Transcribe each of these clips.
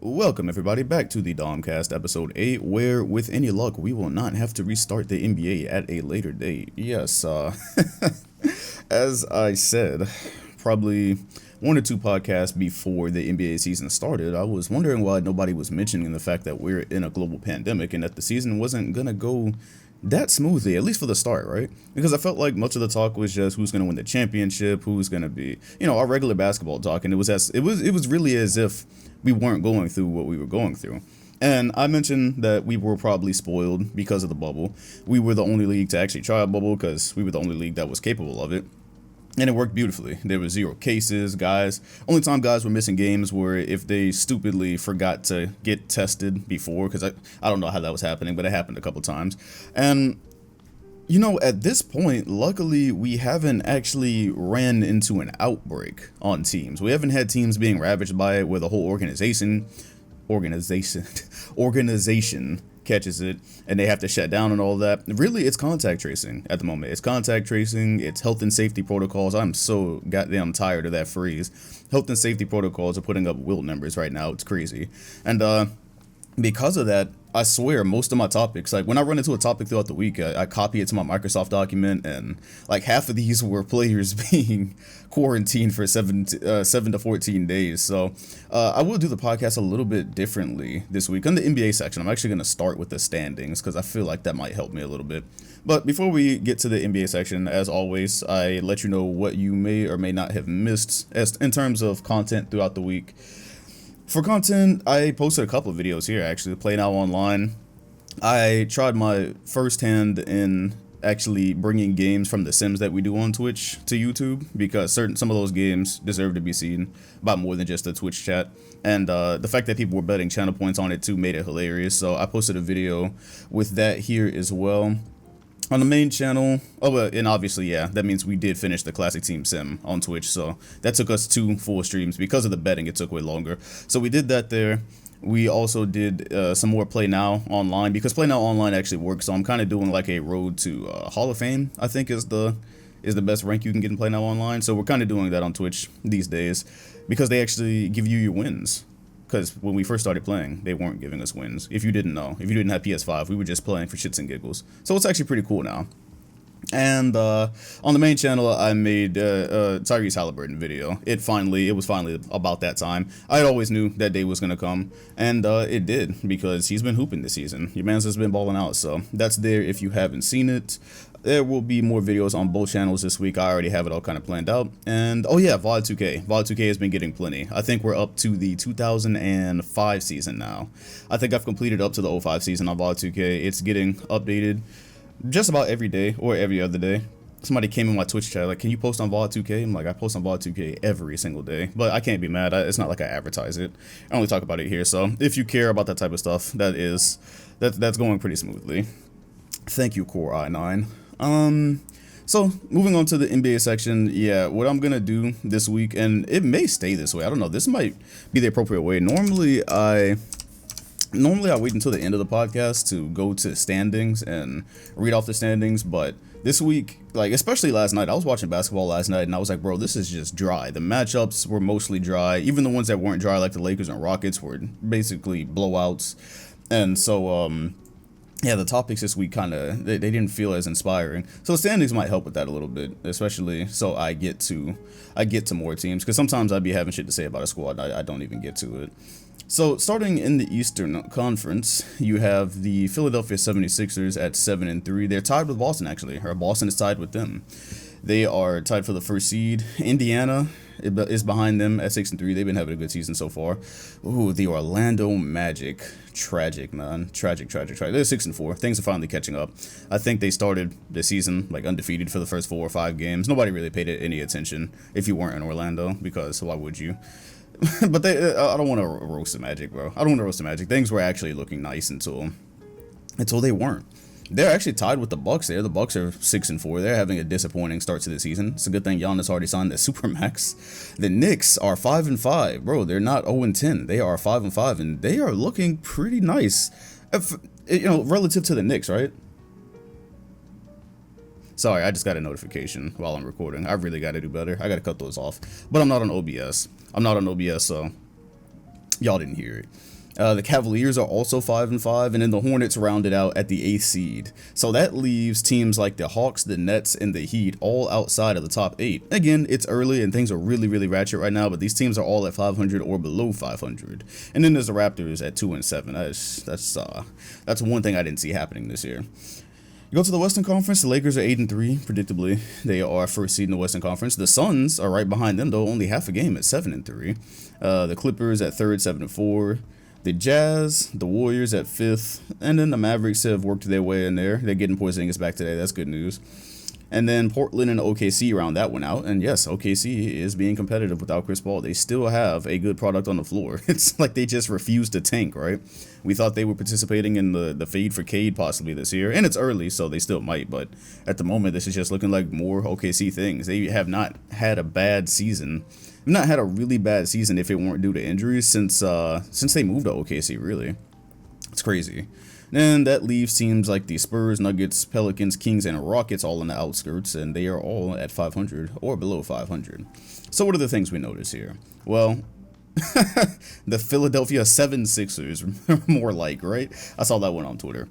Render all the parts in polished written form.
Welcome everybody back to the DomCast Ep.8, where with any luck we will not have to restart the NBA at a later date. Yes, as I said, probably one or two podcasts before the NBA season started, I was wondering why nobody was mentioning the fact that we're in a global pandemic and that the season wasn't gonna go that smoothly, at least for the start, right? Because I felt like much of the talk was just who's gonna win the championship, who's gonna be, our regular basketball talk, and it was really as if we weren't going through what we were going through. And I mentioned that we were probably spoiled because of the bubble. We were the only league to actually try a bubble because we were the only league that was capable of it. And it worked beautifully. There were 0 cases, guys. Only time guys were missing games were if they stupidly forgot to get tested before, because I don't know how that was happening, but it happened a couple times. And, at this point, luckily, we haven't actually ran into an outbreak on teams. We haven't had teams being ravaged by it where the whole organization catches it and they have to shut down and all that. Really, it's contact tracing at the moment. It's contact tracing, it's health and safety protocols. I'm so goddamn tired of that phrase. Health and safety protocols are putting up wilt numbers right now. It's crazy. And because of that, I swear most of my topics, like when I run into a topic throughout the week, I copy it to my Microsoft document, and like half of these were players being quarantined for 7 to 14 days. So I will do the podcast a little bit differently this week. On the NBA section, I'm actually going to start with the standings because I feel like that might help me a little bit. But before we get to the NBA section, as always, I let you know what you may or may not have missed in terms of content throughout the week. For content, I posted a couple of videos here, actually. Play Now Online. I tried my first hand in actually bringing games from The Sims that we do on Twitch to YouTube, because some of those games deserve to be seen by more than just a Twitch chat. And the fact that people were betting channel points on it too made it hilarious. So I posted a video with that here as well. On the main channel, and obviously, yeah, that means we did finish the Classic Team Sim on Twitch, so that took us 2 full streams. Because of the betting, it took way longer. So we did that there. We also did some more Play Now Online, because Play Now Online actually works, so I'm kind of doing like a road to Hall of Fame, I think is the best rank you can get in Play Now Online. So we're kind of doing that on Twitch these days, because they actually give you your wins. Because when we first started playing, they weren't giving us wins. If you didn't know, if you didn't have PS5, we were just playing for shits and giggles. So it's actually pretty cool now. And on the main channel, I made Tyrese Halliburton video. It was finally about that time. I always knew that day was gonna come, and it did, because he's been hooping this season. Your man's has been balling out, so that's there if you haven't seen it. There will be more videos on both channels this week. I already have it all kind of planned out. And, oh yeah, VOD 2K. VOD 2K has been getting plenty. I think we're up to the 2005 season now. I think I've completed up to the 05 season on VOD 2K. It's getting updated just about every day or every other day. Somebody came in my Twitch chat like, can you post on VOD 2K? I'm like, I post on VOD 2K every single day. But I can't be mad. It's not like I advertise it. I only talk about it here. So if you care about that type of stuff, that's going pretty smoothly. Thank you, Core i9. So moving on to the NBA section, yeah, what I'm gonna do this week, and it may stay this way, I don't know, this might be the appropriate way. Normally I wait until the end of the podcast to go to standings and read off the standings, but this week, like especially last night, I was watching basketball last night and I was like, bro, this is just dry. The matchups were mostly dry. Even the ones that weren't dry, like the Lakers and Rockets, were basically blowouts. And so yeah, the topics this week they didn't feel as inspiring. So the standings might help with that a little bit, especially so I get to more teams, because sometimes I'd be having shit to say about a squad I don't even get to it. So starting in the Eastern Conference, you have the Philadelphia 76ers at 7-3. They're tied with Boston, actually, or Boston is tied with them. They are tied for the first seed. Indiana is behind them at 6-3. They've been having a good season so far. Ooh, the Orlando Magic. Tragic, man. Tragic. They're 6-4. Things are finally catching up. I think they started the season like undefeated for the first 4 or 5 games. Nobody really paid it any attention if you weren't in Orlando, because why would you? But I don't want to roast the Magic, bro. I don't want to roast the Magic. Things were actually looking nice until they weren't. They're actually tied with the Bucks there. The Bucks are 6-4. They're having a disappointing start to the season. It's a good thing Giannis already signed the Supermax. The Knicks are 5-5. Bro, they're not 0-10. They are 5-5, and they are looking pretty nice. Relative to the Knicks, right? Sorry, I just got a notification while I'm recording. I really got to do better. I got to cut those off. But I'm not on OBS. So y'all didn't hear it. The Cavaliers are also 5-5, and then the Hornets rounded out at the 8th seed. So that leaves teams like the Hawks, the Nets, and the Heat all outside of the top 8. Again, it's early and things are really, really ratchet right now, but these teams are all at 500 or below 500. And then there's the Raptors at 2-7. That's one thing I didn't see happening this year. You go to the Western Conference, the Lakers are 8-3, predictably. They are first seed in the Western Conference. The Suns are right behind them, though, only half a game at 7-3. The Clippers at third, 7-4. The Jazz, the Warriors at 5th, and then the Mavericks have worked their way in there. They're getting Porzingis back today. That's good news. And then Portland and OKC round that one out. And yes, OKC is being competitive without Chris Paul. They still have a good product on the floor. It's like they just refused to tank, right? We thought they were participating in the fade for Cade possibly this year. And it's early, so they still might. But at the moment, this is just looking like more OKC things. They have not had a bad season. Not had a really bad season if it weren't due to injuries since they moved to OKC, really. It's crazy. And that leaves teams like the Spurs, Nuggets, Pelicans, Kings, and Rockets all in the outskirts, and they are all at 500 or below 500. So what are the things we notice here? Well, the Philadelphia 76ers, more like, right? I saw that one on Twitter.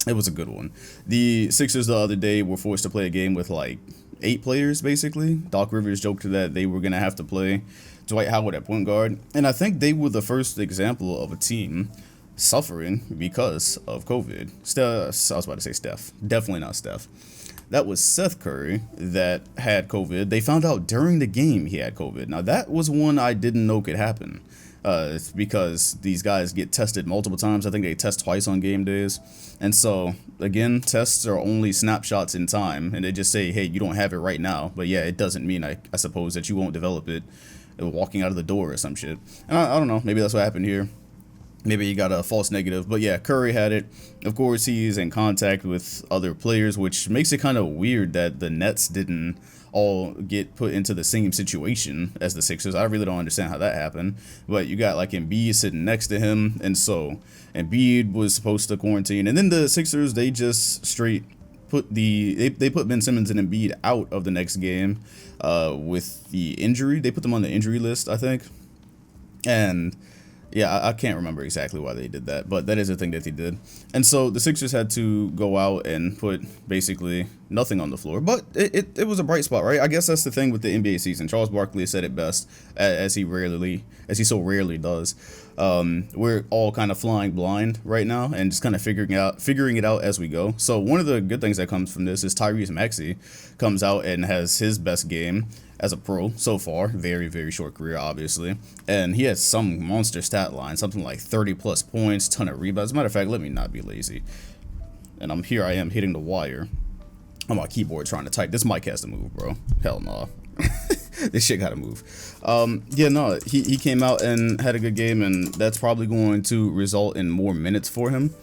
It was a good one. The Sixers the other day were forced to play a game with like 8 players, basically. Doc Rivers joked that they were going to have to play Dwight Howard at point guard. And I think they were the first example of a team suffering because of COVID. I was about to say Steph. Definitely not Steph. That was Seth Curry that had COVID. They found out during the game he had COVID. Now, that was one I didn't know could happen. It's because these guys get tested multiple times. I think they test twice on game days. And so, again, tests are only snapshots in time. And they just say, hey, you don't have it right now. But yeah, it doesn't mean, I suppose, that you won't develop it walking out of the door or some shit. And I don't know. Maybe that's what happened here. Maybe he got a false negative. But yeah, Curry had it. Of course, he's in contact with other players, which makes it kind of weird that the Nets didn't all get put into the same situation as the Sixers. I really don't understand how that happened. But you got like Embiid sitting next to him. And so Embiid was supposed to quarantine. And then the Sixers, they just straight put they put Ben Simmons and Embiid out of the next game with the injury. They put them on the injury list, I think. And yeah, I can't remember exactly why they did that, but that is a thing that they did. And so the Sixers had to go out and put basically nothing on the floor. But it was a bright spot, right? I guess that's the thing with the NBA season. Charles Barkley said it best, as he so rarely does. We're all kind of flying blind right now and just kind of figuring it out as we go. So one of the good things that comes from this is Tyrese Maxey comes out and has his best game as a pro so far. Very, very short career, obviously. And he has some monster stat line, something like 30 plus points, ton of rebounds. As a matter of fact, let me not be lazy. And I am hitting the wire on my keyboard trying to type. This mic has to move, bro. Hell no. This shit gotta move. Yeah, no, he came out and had a good game, and that's probably going to result in more minutes for him.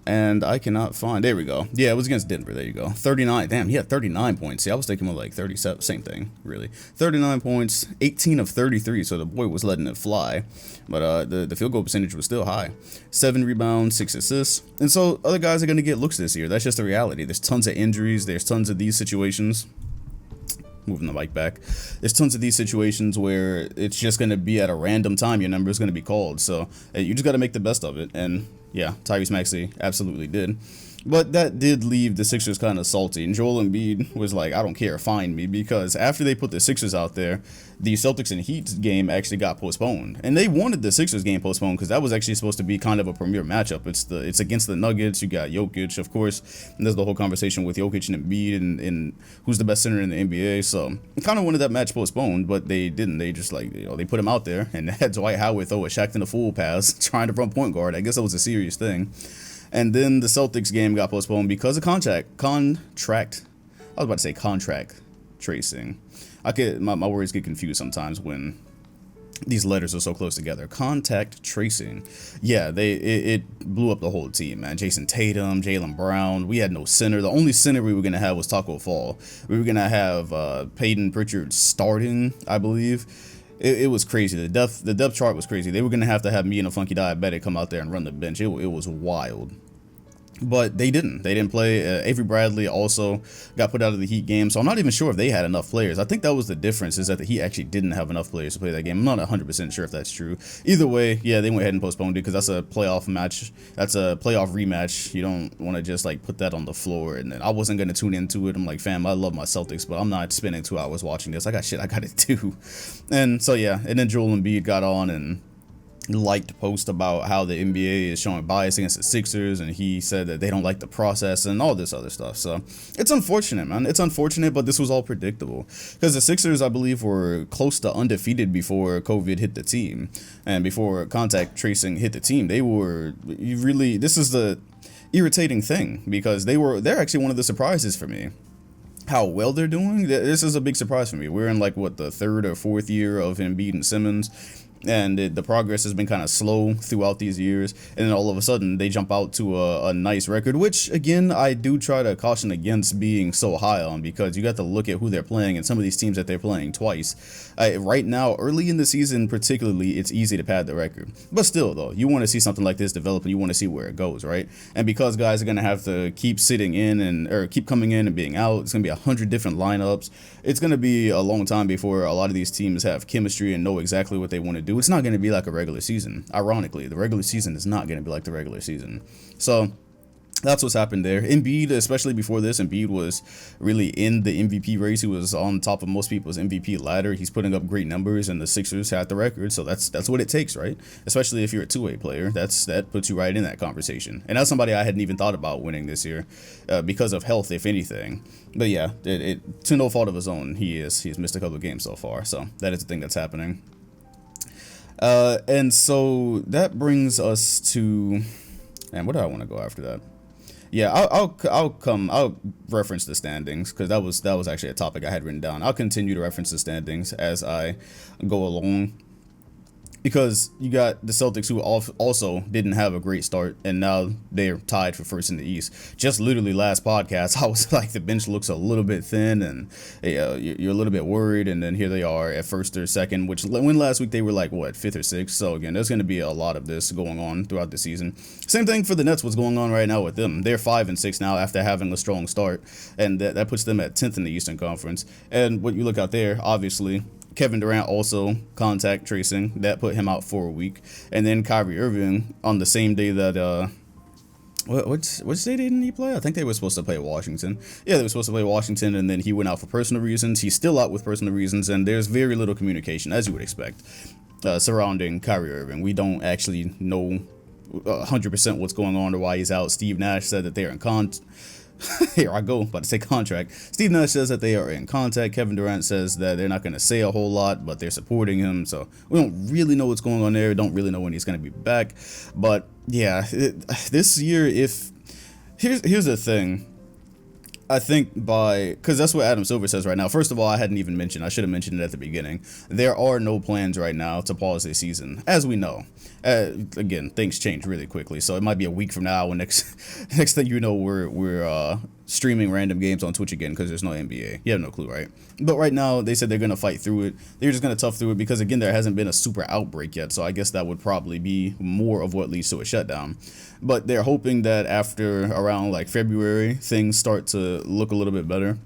And I cannot find. There we go. Yeah, it was against Denver. There you go. 39. Damn, he had 39 points. See, I was thinking more like 37. Same thing, really. 39 points, 18 of 33. So the boy was letting it fly. But the field goal percentage was still high. 7 rebounds, 6 assists. And so other guys are going to get looks this year. That's just the reality. There's tons of injuries. There's tons of these situations. Moving the mic back. There's tons of these situations where it's just going to be at a random time your number is going to be called. So you just got to make the best of it. And yeah, Tyrese Maxey absolutely did. But that did leave the Sixers kind of salty. And Joel Embiid was like, I don't care, find me. Because after they put the Sixers out there, the Celtics and Heat game actually got postponed. And they wanted the Sixers game postponed because that was actually supposed to be kind of a premier matchup. It's against the Nuggets. You got Jokic, of course. And there's the whole conversation with Jokic and Embiid and who's the best center in the NBA. So I kind of wanted that match postponed, but they didn't. They just they put him out there and had Dwight Howard throw a Shaq in the fool pass trying to run point guard. I guess that was a serious thing. And then the Celtics game got postponed because of contract tracing. My words get confused sometimes when these letters are so close together. Contact tracing. Yeah, it blew up the whole team, man. Jason Tatum, Jaylen Brown. We had no center. The only center we were gonna have was Taco Fall. We were gonna have Peyton Pritchard starting, I believe. It was crazy. The depth chart was crazy. They were going to have me and a funky diabetic come out there and run the bench. It was wild. But they didn't. They didn't play. Avery Bradley also got put out of the Heat game, so I'm not even sure if they had enough players. I think that was the difference, is that the Heat actually didn't have enough players to play that game. I'm not 100% sure if that's true. Either way, yeah, they went ahead and postponed it because that's a playoff match. That's a playoff rematch. You don't want to just like put that on the floor. And then I wasn't going to tune into it. I'm like, fam, I love my Celtics, but I'm not spending 2 hours watching this. I got shit I got to do. And so, yeah, and then Joel Embiid got on and liked post about how the NBA is showing bias against the Sixers, and he said that they don't like the process and all this other stuff. So it's unfortunate, man. It's unfortunate, but this was all predictable because the Sixers, I believe, were close to undefeated before COVID hit the team and before contact tracing hit the team. They were really, this is the irritating thing because they're actually one of the surprises for me. How well they're doing. This is a big surprise for me. We're in like what, the 3rd or 4th year of Embiid and Simmons, and the progress has been kind of slow throughout these years, and then all of a sudden they jump out to a nice record, which again I do try to caution against being so high on, because you got to look at who they're playing and some of these teams that they're playing twice. Right now, early in the season particularly, it's easy to pad the record, but still though, you want to see something like this develop and you want to see where it goes, right? And because guys are going to have to keep sitting in or keep coming in and being out, it's going to be 100 different lineups. It's going to be a long time before a lot of these teams have chemistry and know exactly what they want to do. It's not going to be like a regular season. Ironically, the regular season is not going to be like the regular season. So that's what's happened there. Embiid, especially before this, Embiid was really in the MVP race. He was on top of most people's MVP ladder. He's putting up great numbers, and the Sixers had the record. So that's what it takes, right? Especially if you're a two-way player. That puts you right in that conversation. And that's somebody I hadn't even thought about winning this year because of health, if anything. But yeah, to no fault of his own, he's missed a couple of games so far. So that is the thing that's happening. And so that brings us to, and what do I want to go after that? Yeah, I'll reference the standings, because that was actually a topic I had written down. I'll continue to reference the standings as I go along, because you got the Celtics, who also didn't have a great start, and now they're tied for first in the East. Just literally last podcast, I was like, the bench looks a little bit thin, and you're a little bit worried, and then here they are at first or second, which when last week they were like, what, 5th or 6th? So again, there's going to be a lot of this going on throughout the season. Same thing for the Nets, what's going on right now with them. They're 5 and 6 now after having a strong start, and that puts them at 10th in the Eastern Conference. And what you look out there, obviously, Kevin Durant also contact tracing, that put him out for a week, and then Kyrie Irving on the same day that which day didn't he play? I think they were supposed to play Washington. Yeah, they were supposed to play Washington, and then he went out for personal reasons. He's still out with personal reasons, and there's very little communication, as you would expect, surrounding Kyrie Irving. We don't actually know 100% what's going on or why he's out. Steve Nash said that they are in here I go, about to say contract. Steve Nash says that they are in contact. Kevin Durant says that they're not going to say a whole lot, but they're supporting him. So we don't really know what's going on there. We don't really know when he's going to be back. But yeah, this year, here's the thing. I think because that's what Adam Silver says right now. First of all, I hadn't even mentioned, I should have mentioned it at the beginning. There are no plans right now to pause this season, as we know. Again, things change really quickly, so it might be a week from now when next thing you know, we're streaming random games on Twitch again because there's no NBA. You have no clue, right? But right now, they said they're going to fight through it. They're just going to tough through it because, again, there hasn't been a super outbreak yet, so I guess that would probably be more of what leads to a shutdown. But they're hoping that after around like February, things start to look a little bit better.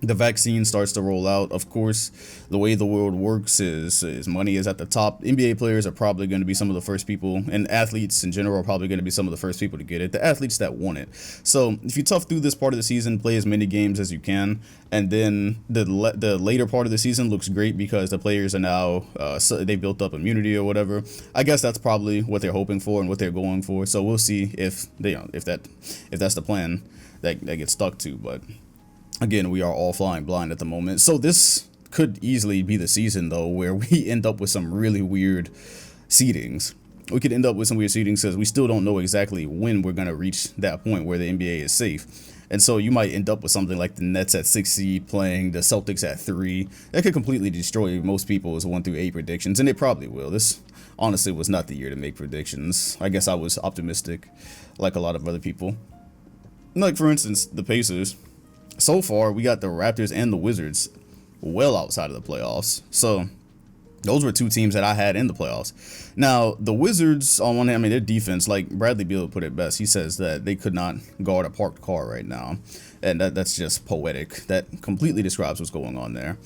The vaccine starts to roll out. Of course, the way the world works is money is at the top. NBA players are probably going to be some of the first people, and athletes in general are probably going to be some of the first people to get it. The athletes that want it. So if you tough through this part of the season, play as many games as you can, and then the later part of the season looks great because the players are now they built up immunity or whatever. I guess that's probably what they're hoping for and what they're going for. So we'll see if that's the plan that gets stuck to, but. Again, we are all flying blind at the moment. So this could easily be the season, though, where we end up with some really weird seedings. We could end up with some weird seedings because we still don't know exactly when we're going to reach that point where the NBA is safe. And so you might end up with something like the Nets at 6 seed playing the Celtics at 3. That could completely destroy most people's 1 through 8 predictions, and it probably will. This honestly was not the year to make predictions. I guess I was optimistic like a lot of other people. Like, for instance, the Pacers. So far, we got the Raptors and the Wizards well outside of the playoffs. So Those were two teams that I had in the playoffs. Now, the Wizards, on one hand, I mean, their defense, like Bradley Beal put it best, he says that they could not guard a parked car right now. And that's just poetic. That completely describes what's going on there.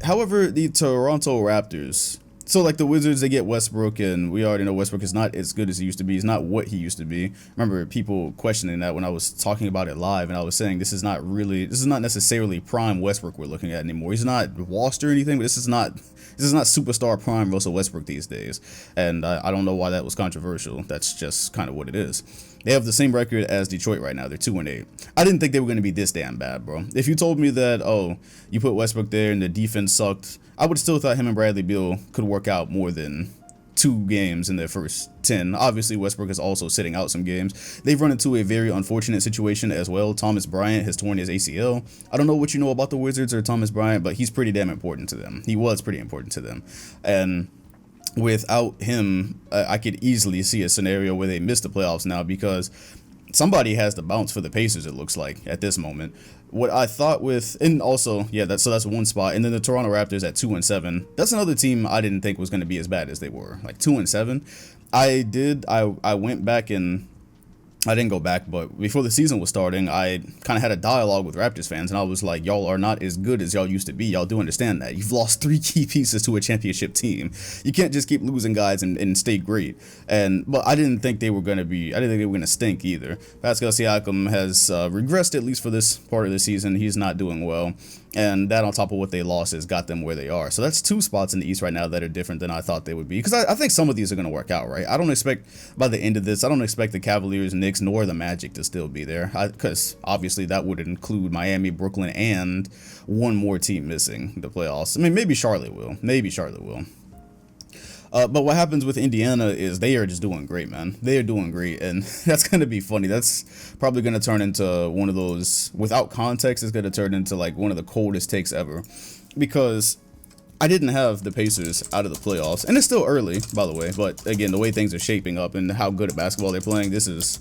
However, the Toronto Raptors, so like the Wizards, they get Westbrook, and we already know Westbrook is not as good as he used to be. He's not what he used to be. Remember people questioning that when I was talking about it live, and I was saying this is not necessarily prime Westbrook we're looking at anymore. He's not washed or anything, but this is not superstar prime Russell Westbrook these days. And I don't know why that was controversial. That's just kind of what it is. They have the same record as Detroit right now. They're 2-8. I didn't think they were going to be this damn bad, bro. If you told me that, oh, you put Westbrook there and the defense sucked, I would still thought him and Bradley Beal could work out more than 2 games in their first 10. Obviously, Westbrook is also sitting out some games. They've run into a very unfortunate situation as well. Thomas Bryant has torn his ACL. I don't know what you know about the Wizards or Thomas Bryant, but he's pretty damn important to them. He was pretty important to them. And without him, I could easily see a scenario where they miss the playoffs now, because somebody has to bounce for the Pacers, it looks like, at this moment. What I thought with, and also, yeah, that's one spot. And then the Toronto Raptors at 2-7. That's another team I didn't think was going to be as bad as they were. Like 2-7. I went back and I didn't go back, but before the season was starting, I kind of had a dialogue with Raptors fans, and I was like, y'all are not as good as y'all used to be. Y'all do understand that. You've lost 3 key pieces to a championship team. You can't just keep losing guys and stay great. But I didn't think they were going to stink either. Pascal Siakam has regressed, at least for this part of the season. He's not doing well. And that on top of what they lost has got them where they are. So that's 2 spots in the East right now that are different than I thought they would be. Because I think some of these are going to work out, right? I don't expect, by the end of this, I don't expect the Cavaliers, Knicks, nor the Magic to still be there. Because obviously that would include Miami, Brooklyn, and one more team missing the playoffs. I mean, maybe Charlotte will. But what happens with Indiana is they are just doing great, man. They are doing great, and that's going to be funny. That's probably going to turn into one of those, without context, it's going to turn into like one of the coldest takes ever. Because I didn't have the Pacers out of the playoffs, and it's still early, by the way. But again, the way things are shaping up and how good at basketball they're playing, this is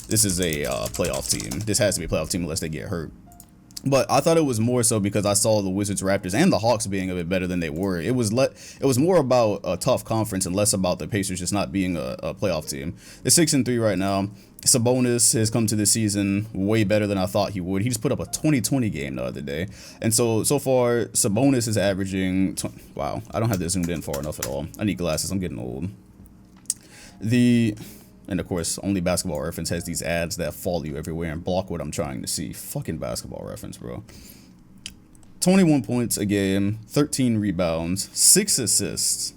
a playoff team. This has to be a playoff team unless they get hurt. But I thought it was more so because I saw the Wizards, Raptors, and the Hawks being a bit better than they were. It was more about a tough conference and less about the Pacers just not being a playoff team. They're 6-3 right now. Sabonis has come to this season way better than I thought he would. He just put up a 20-20 game the other day. And so far, Sabonis is averaging... Wow, I don't have this zoomed in far enough at all. I need glasses. I'm getting old. And of course, only Basketball Reference has these ads that follow you everywhere and block what I'm trying to see. Fucking Basketball Reference, bro. 21 points a game, 13 rebounds, 6 assists.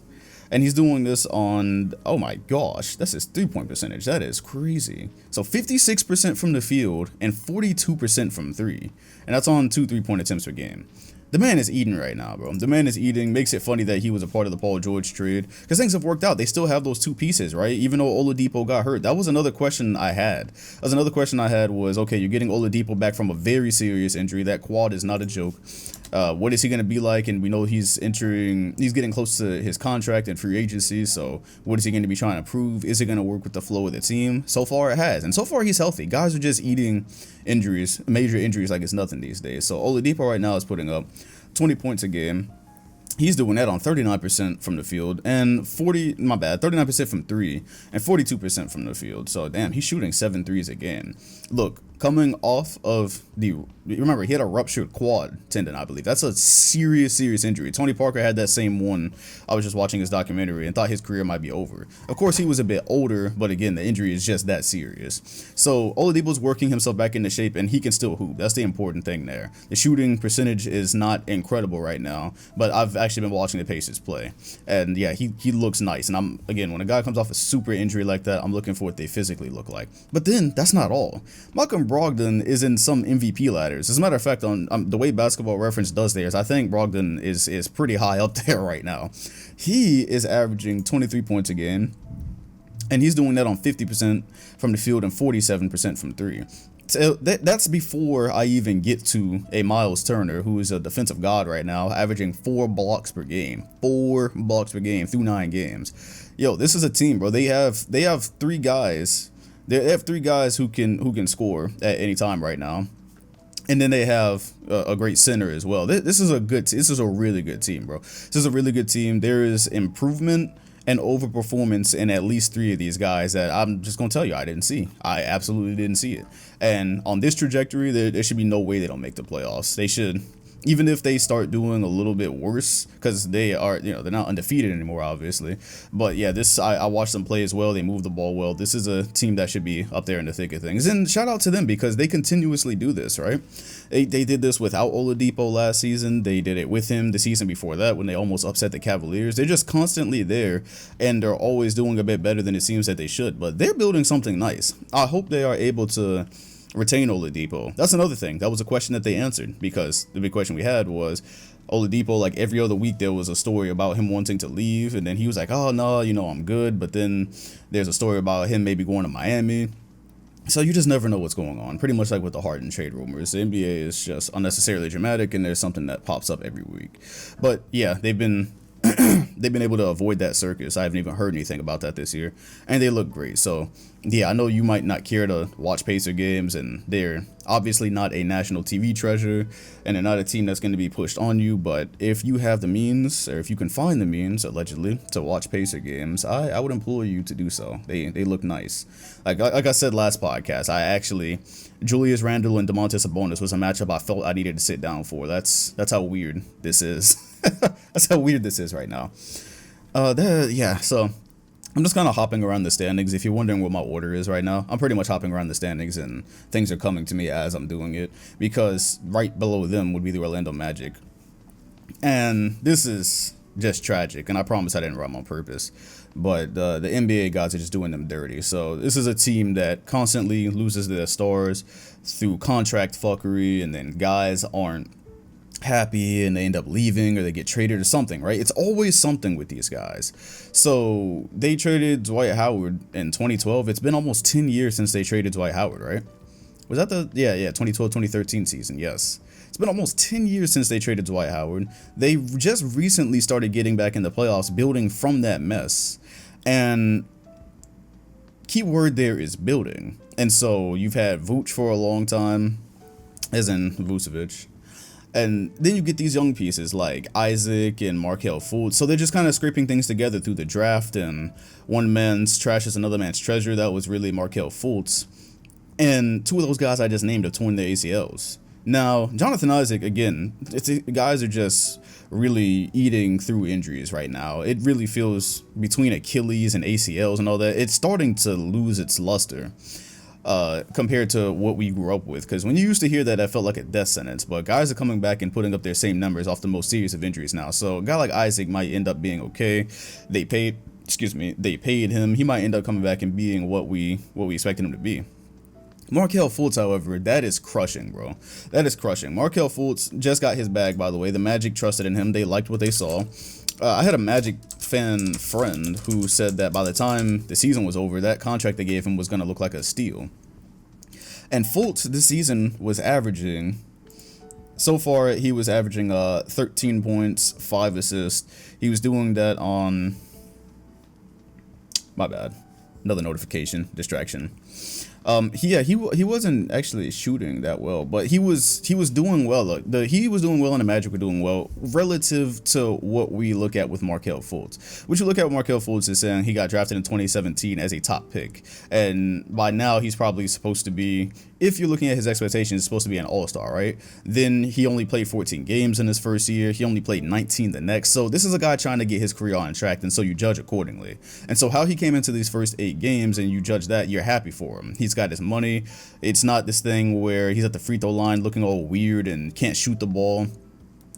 And he's doing this on, oh my gosh, that's his 3-point percentage. That is crazy. So 56% from the field and 42% from 3. And that's on 2 3-point attempts per game. The man is eating right now, bro. The man is eating. Makes it funny that he was a part of the Paul George trade, because things have worked out. They still have those 2 pieces, right? Even though Oladipo got hurt. That was another question I had. Was, okay, you're getting Oladipo back from a very serious injury. That quad is not a joke. What is he going to be like? And we know he's getting close to his contract and free agency. So what is he going to be trying to prove? Is it going to work with the flow of the team? So far it has. And so far he's healthy. Guys are just eating injuries, major injuries like it's nothing these days. So Oladipo right now is putting up 20 points a game. He's doing that on 39% from the field and 39% from 3 and 42% from the field. So damn, he's shooting 7 threes a game. Look, coming off of remember, he had a ruptured quad tendon, I believe. That's a serious injury. Tony Parker had that same one. I was just watching his documentary and thought his career might be over. Of course, he was a bit older, but again, the injury is just that serious. So Oladipo's working himself back into shape, and he can still hoop. That's the important thing there. The shooting percentage is not incredible right now, but I've actually been watching the Pacers play, and yeah, he looks nice. And when a guy comes off a super injury like that, I'm looking for what they physically look like. But then that's not all. Malcolm Brogdon is in some MVP ladders. As a matter of fact, on the way Basketball Reference does theirs, I think Brogdon is pretty high up there right now. He is averaging 23 points a game, and he's doing that on 50% from the field and 47% from 3. So that's before I even get to a Miles Turner, who is a defensive god right now, averaging 4 blocks per game. 4 blocks per game through 9 games. Yo, this is a team, bro. They have 3 guys. They have 3 guys who can score at any time right now. And then they have a great center as well. This is a good. This is a really good team, bro. This is a really good team. There is improvement and overperformance in at least 3 of these guys that I'm just gonna tell you I didn't see. I absolutely didn't see it. And on this trajectory, there should be no way they don't make the playoffs. They should. Even if they start doing a little bit worse, because they are, they're not undefeated anymore, obviously. But yeah, I watched them play as well. They move the ball well. This is a team that should be up there in the thick of things. And shout out to them because they continuously do this, right? They did this without Oladipo last season. They did it with him the season before that when they almost upset the Cavaliers. They're just constantly there, and they're always doing a bit better than it seems that they should. But they're building something nice. I hope they are able to retain Oladipo. That's another thing. That was a question that they answered, because the big question we had was Oladipo, like every other week there was a story about him wanting to leave, and then he was like, oh no, I'm good. But then there's a story about him maybe going to Miami. So you just never know what's going on. Pretty much like with the Harden trade rumors. The NBA is just unnecessarily dramatic, and there's something that pops up every week. But yeah, they've been able to avoid that circus. I haven't even heard anything about that this year, and they look great. So yeah, I know you might not care to watch Pacer games, and they're obviously not a national TV treasure, and they're not a team that's going to be pushed on you. But if you have the means, or if you can find the means, allegedly, to watch Pacer games, I would implore you to do so. They look nice. Like I said last podcast, Julius Randle and Domantas Sabonis was a matchup I felt I needed to sit down for. That's how weird this is. That's how weird this is right now. Yeah, so I'm just kind of hopping around the standings. If you're wondering what my order is right now, I'm pretty much hopping around the standings, and things are coming to me as I'm doing it, because right below them would be the Orlando Magic. And this is just tragic, and I promise I didn't write them on purpose. But the NBA guys are just doing them dirty. So this is a team that constantly loses their stars through contract fuckery, and then guys aren't happy and they end up leaving, or they get traded or something, right? It's always something with these guys. So they traded Dwight Howard in 2012. It's been almost 10 years since they traded Dwight Howard, right? Was that the 2012-2013 season? Yes. It's been almost 10 years since they traded Dwight Howard. They just recently started getting back in the playoffs, building from that mess. And key word there is building. And so you've had Vooch for a long time, as in Vucevic. And then you get these young pieces like Isaac and Markelle Fultz. So they're just kind of scraping things together through the draft, and one man's trash is another man's treasure. That was really Markelle Fultz. And 2 of those guys I just named have torn their ACLs. Now, Jonathan Isaac, again, guys are just really eating through injuries right now. It really feels, between Achilles and ACLs and all that, it's starting to lose its luster. Compared to what we grew up with, because when you used to hear that, that felt like a death sentence. But guys are coming back and putting up their same numbers off the most serious of injuries now. So a guy like Isaac might end up being okay. They paid him. He might end up coming back and being what we expected him to be. Markelle Fultz, however, that is crushing, bro. That is crushing. Markelle Fultz just got his bag, by the way. The Magic trusted in him. They liked what they saw. I had a Magic fan friend who said that by the time the season was over, that contract they gave him was going to look like a steal. And Fultz this season was averaging, so far he was averaging 13 points, 5 assists. He was doing that on, my bad, another notification, distraction. He wasn't actually shooting that well, but he was doing well. He was doing well, and the Magic were doing well relative to what we look at with Markelle Fultz. What you look at with Markelle Fultz is saying he got drafted in 2017 as a top pick, and by now he's probably supposed to be, if you're looking at his expectations, supposed to be an all-star, right? Then he only played 14 games in his first year. He only played 19 the next. So this is a guy trying to get his career on track, and so you judge accordingly. And so how he came into these first 8 games and you judge that, you're happy for him. He's got his money. It's not this thing where he's at the free throw line looking all weird and can't shoot the ball,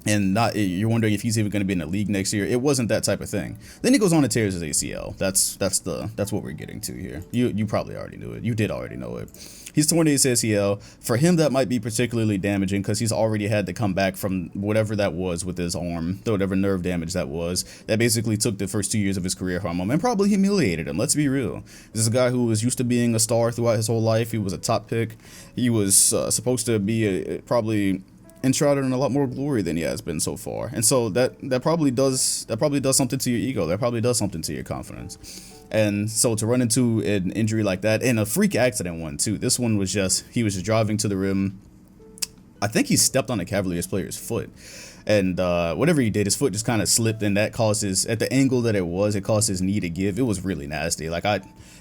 and you're wondering if he's even going to be in the league next year. It wasn't that type of thing. Then he goes on and tears his ACL. That's what we're getting to here. You probably already knew it. You did already know it. He's torn his ACL. For him, that might be particularly damaging because he's already had to come back from whatever that was with his arm, whatever nerve damage that was. That basically took the first 2 years of his career from him and probably humiliated him. Let's be real. This is a guy who was used to being a star throughout his whole life. He was a top pick. He was supposed to be probably enshrouded in a lot more glory than he has been so far, and so that probably does something to your ego. That probably does something to your confidence. And so to run into an injury like that, and a freak accident one too. This one was just, he was just driving to the rim, I think he stepped on a Cavaliers player's foot. And whatever he did, his foot just kind of slipped, and that caused his, at the angle that it caused his knee to give. It was really nasty. Like,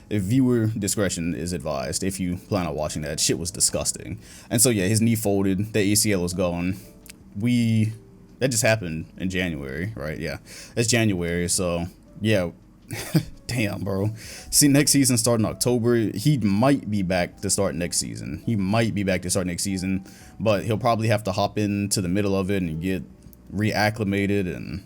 if viewer discretion is advised, if you plan on watching that, shit was disgusting. And so, yeah, his knee folded, the ACL was gone. That just happened in January, right? Yeah, it's January, so, yeah. Damn, bro. See, next season starting October, he might be back to start next season. But he'll probably have to hop into the middle of it and get reacclimated, and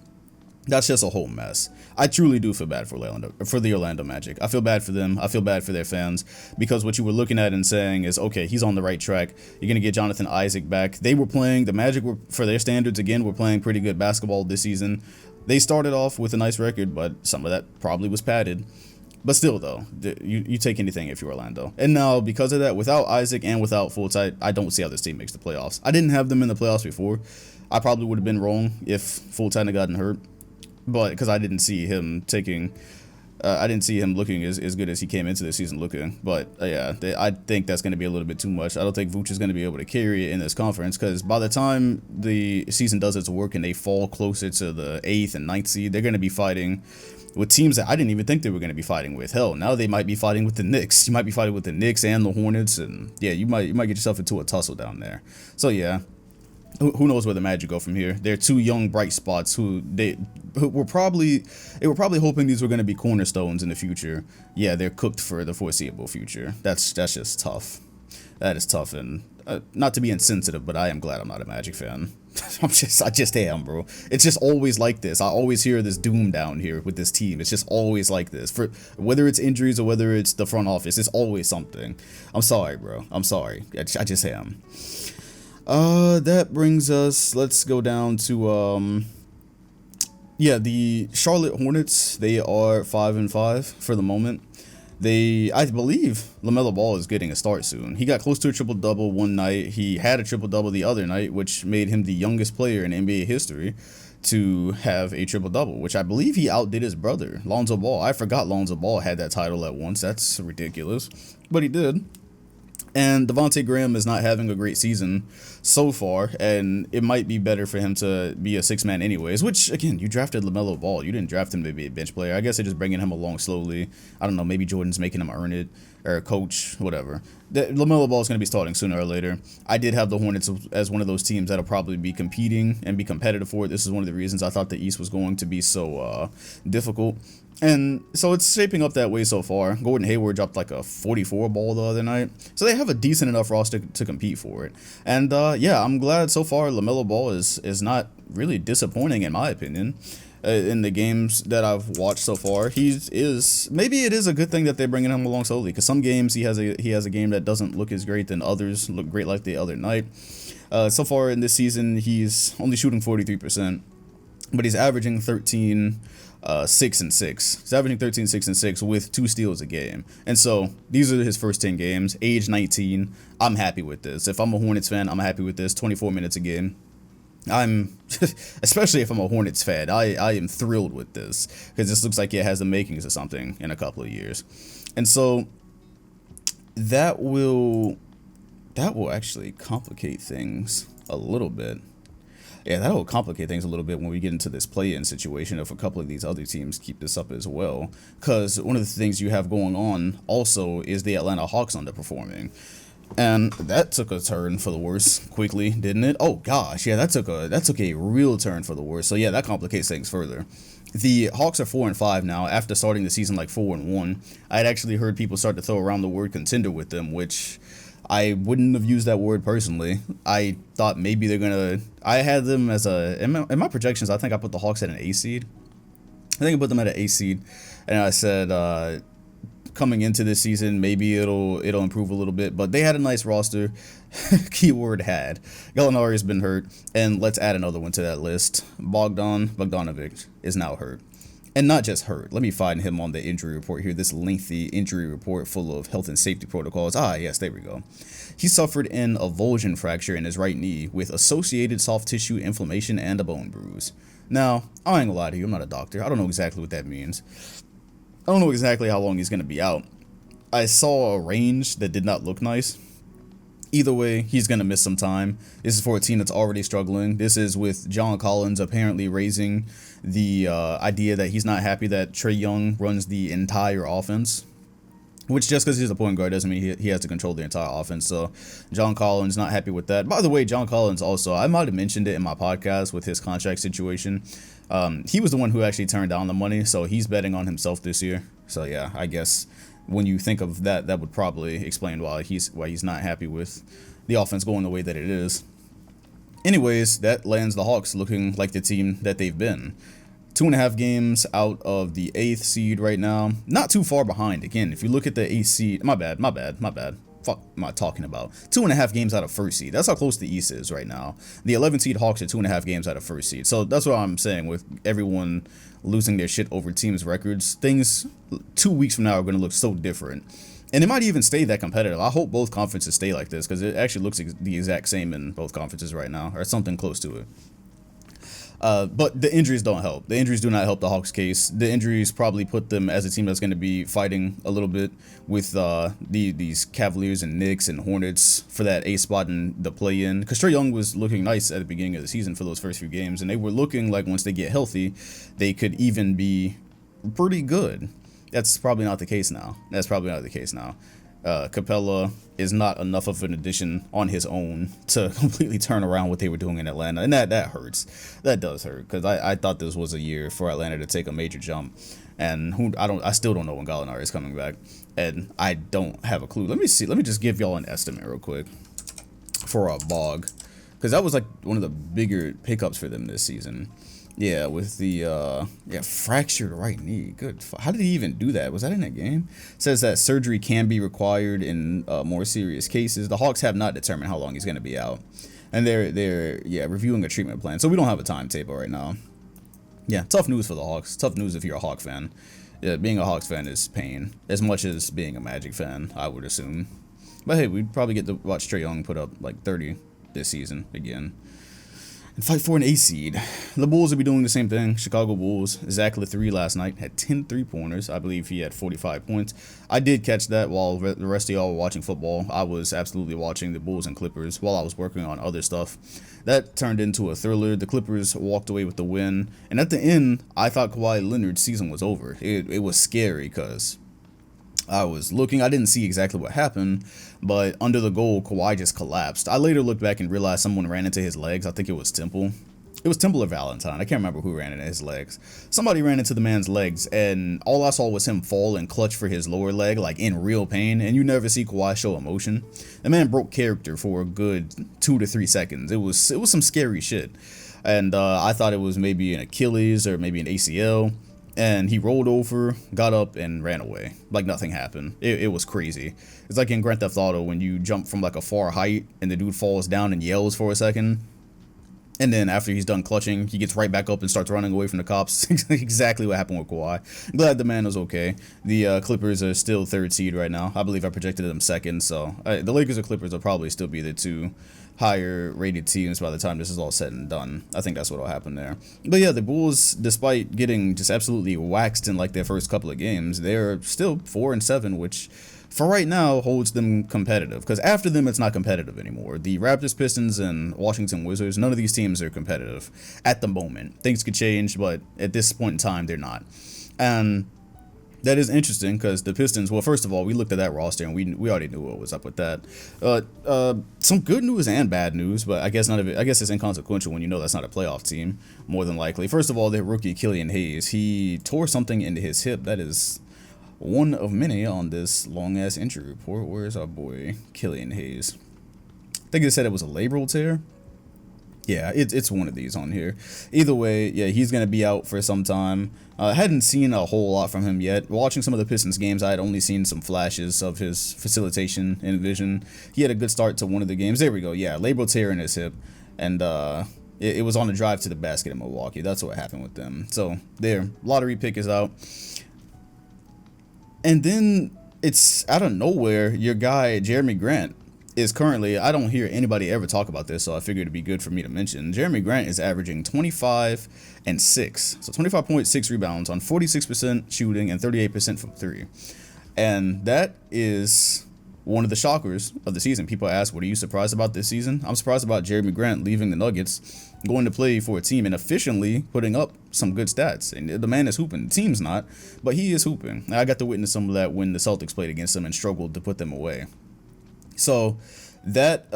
that's just a whole mess. I truly do feel bad for the Orlando Magic. I feel bad for them. I feel bad for their fans, because what you were looking at and saying is, okay, he's on the right track. You're going to get Jonathan Isaac back. The Magic were, for their standards, again, were playing pretty good basketball this season. They started off with a nice record, but some of that probably was padded. But still, though, you take anything if you're Orlando. And now, because of that, without Isaac and without Fultz, I don't see how this team makes the playoffs. I didn't have them in the playoffs before. I probably would have been wrong if Fultz hadn't gotten hurt. But because I didn't see him looking as good as he came into the season looking. But yeah, I think that's going to be a little bit too much. I don't think Vooch is going to be able to carry it in this conference, because by the time the season does its work and they fall closer to the 8th and 9th seed, they're going to be fighting with teams that I didn't even think they were going to be fighting with. Hell, now they might be fighting with the Knicks. You might be fighting with the Knicks and the Hornets, and yeah, you might get yourself into a tussle down there. So yeah. Who knows where the Magic go from here? They're two young bright spots who were probably hoping these were going to be cornerstones in the future. Yeah, they're cooked for the foreseeable future. That's just tough. That is tough, and not to be insensitive, but I am glad I'm not a Magic fan. I just am, bro. It's just always like this. I always hear this doom down here with this team. It's just always like this. For whether it's injuries or whether it's the front office, it's always something. I'm sorry, bro. I'm sorry. I just am. That brings us, let's go down to, the Charlotte Hornets. They are 5-5 for the moment. I believe LaMelo Ball is getting a start soon. He got close to a triple-double one night. He had a triple-double the other night, which made him the youngest player in NBA history to have a triple-double, which I believe he outdid his brother, Lonzo Ball. I forgot Lonzo Ball had that title at once. That's ridiculous, but he did. And Devontae Graham is not having a great season so far, and it might be better for him to be a six-man anyways, which, again, you drafted LaMelo Ball. You didn't draft him to be a bench player. I guess they're just bringing him along slowly. I don't know, maybe Jordan's making him earn it, or coach, whatever. LaMelo Ball is going to be starting sooner or later. I did have the Hornets as one of those teams that'll probably be competing and be competitive for it. This is one of the reasons I thought the East was going to be so difficult. And so it's shaping up that way so far. Gordon Hayward dropped like a 44 ball the other night. So they have a decent enough roster to compete for it. And yeah, I'm glad so far LaMelo Ball is not really disappointing in my opinion. In the games that I've watched so far, maybe it is a good thing that they're bringing him along slowly, because some games he has a game that doesn't look as great, than others look great, like the other night. So far in this season, he's only shooting 43%, but he's averaging 6 and 6. He's averaging 13, 6 and 6 with 2 steals a game. And so these are his first 10 games, age 19. I'm happy with this. If I'm a Hornets fan, I'm happy with this. 24 minutes a game. Especially if I'm a Hornets fan, I am thrilled with this, because this looks like it has the makings of something in a couple of years. And so that will actually complicate things a little bit. Yeah, that will complicate things a little bit when we get into this play-in situation if a couple of these other teams keep this up as well. Because one of the things you have going on also is the Atlanta Hawks underperforming. And that took a turn for the worse quickly, didn't it? Oh gosh, yeah, that took a real turn for the worse. So yeah, that complicates things further. The Hawks are 4-5 now after starting the season like 4-1. I had actually heard people start to throw around the word contender with them, which I wouldn't have used that word personally. I thought maybe I had them as in my projections, I think I put the Hawks at an A seed. I think I put them at an A seed, and I said, coming into this season, maybe it'll improve a little bit, but they had a nice roster. Keyword had. Gallinari's been hurt, and let's add another one to that list. Bogdanovic is now hurt. And not just hurt. Let me find him on the injury report here, this lengthy injury report full of health and safety protocols. Ah, yes, there we go. He suffered an avulsion fracture in his right knee with associated soft tissue inflammation and a bone bruise. Now, I ain't gonna lie to you, I'm not a doctor. I don't know exactly what that means. I don't know exactly how long he's going to be out. I saw a range that did not look nice. Either way, he's going to miss some time. This is for a team that's already struggling. This is with John Collins apparently raising the idea that he's not happy that Trae Young runs the entire offense. Which, just because he's a point guard doesn't mean he has to control the entire offense. So John Collins not happy with that. By the way, John Collins also, I might have mentioned it in my podcast with his contract situation. He was the one who actually turned down the money, so he's betting on himself this year. So yeah, I guess when you think of that, that would probably explain why he's not happy with the offense going the way that it is. Anyways, that lands the Hawks looking like the team that they've been. 2.5 games out of the 8th seed right now. Not too far behind. Again, if you look at the 8th seed, my bad. Fuck am I talking about? 2.5 games out of 1st seed. That's how close the East is right now. The 11th seed Hawks are 2.5 games out of 1st seed. So that's what I'm saying with everyone losing their shit over teams' records. Things 2 weeks from now are going to look so different. And it might even stay that competitive. I hope both conferences stay like this because it actually looks the exact same in both conferences right now, or something close to it. But the injuries don't help. The injuries do not help the Hawks' case. The injuries probably put them as a team that's going to be fighting a little bit with these Cavaliers and Knicks and Hornets for that A spot in the play-in. Because Trae Young was looking nice at the beginning of the season for those first few games, and they were looking like once they get healthy, they could even be pretty good. That's probably not the case now. Capella is not enough of an addition on his own to completely turn around what they were doing in Atlanta, and that hurts. That does hurt because I thought this was a year for Atlanta to take a major jump, and I still don't know when Gallinari is coming back, and I don't have a clue. Let me see. Let me just give y'all an estimate real quick for a Bog, because that was like one of the bigger pickups for them this season. Yeah, with the fractured right knee. Good. How did he even do that? Was that in that game? Says that surgery can be required in more serious cases. The Hawks have not determined how long he's going to be out, and they're reviewing a treatment plan. So we don't have a timetable right now. Yeah, tough news for the Hawks. Tough news if you're a Hawk fan. Yeah, being a Hawks fan is pain as much as being a Magic fan, I would assume. But hey, we'd probably get to watch Trae Young put up like 30 this season again. And fight for an A seed. The Bulls will be doing the same thing. Chicago Bulls. Zach LaThree last night had 10 3-pointers. I believe he had 45 points. I did catch that while the rest of y'all were watching football. I was absolutely watching the Bulls and Clippers while I was working on other stuff. That turned into a thriller. The Clippers walked away with the win. And at the end, I thought Kawhi Leonard's season was over. It was scary because I was looking. I didn't see exactly what happened, but under the goal, Kawhi just collapsed. I later looked back and realized someone ran into his legs. I think it was Temple. It was Temple or Valentine. I can't remember who ran into his legs. Somebody ran into the man's legs, and all I saw was him fall and clutch for his lower leg, like in real pain, and you never see Kawhi show emotion. The man broke character for a good 2 to 3 seconds. It was some scary shit, and I thought it was maybe an Achilles or maybe an ACL. And he rolled over, got up, and ran away. Like nothing happened. It was crazy. It's like in Grand Theft Auto when you jump from like a far height and the dude falls down and yells for a second. And then after he's done clutching, he gets right back up and starts running away from the cops. Exactly what happened with Kawhi. I'm glad the man was okay. The Clippers are still 3rd seed right now. I believe I projected them 2nd. So the Lakers or Clippers will probably still be the 2 higher rated teams by the time this is all said and done. I think that's what will happen there. But yeah, the Bulls, despite getting just absolutely waxed in like their first couple of games, they're still 4-7, which for right now holds them competitive, because after them it's not competitive anymore. The Raptors, Pistons, and Washington Wizards, none of these teams are competitive at the moment. Things could change, but at this point in time they're not. And that is interesting because the Pistons, well, first of all, we looked at that roster and we already knew what was up with that. Some good news and bad news, but I guess none of it. I guess it's inconsequential when you know that's not a playoff team, more than likely. First of all, their rookie Killian Hayes, he tore something into his hip. That is one of many on this long ass injury report. Where's our boy Killian Hayes? I think they said it was a labral tear. Yeah, it's one of these on here. Either way, yeah, he's going to be out for some time. I hadn't seen a whole lot from him yet. Watching some of the Pistons games, I had only seen some flashes of his facilitation and vision. He had a good start to one of the games. There we go. Yeah, labral tear in his hip. And it was on the drive to the basket in Milwaukee. That's what happened with them. So there, lottery pick is out. And then it's out of nowhere, your guy, Jeremy Grant, is currently, I don't hear anybody ever talk about this, so I figured it'd be good for me to mention. Jeremy Grant is averaging 25 and 6. So 25.6 rebounds on 46% shooting and 38% from 3. And that is one of the shockers of the season. People ask, what are you surprised about this season? I'm surprised about Jeremy Grant leaving the Nuggets, going to play for a team and efficiently putting up some good stats. And the man is hooping. The team's not, but he is hooping. I got to witness some of that when the Celtics played against him and struggled to put them away. So that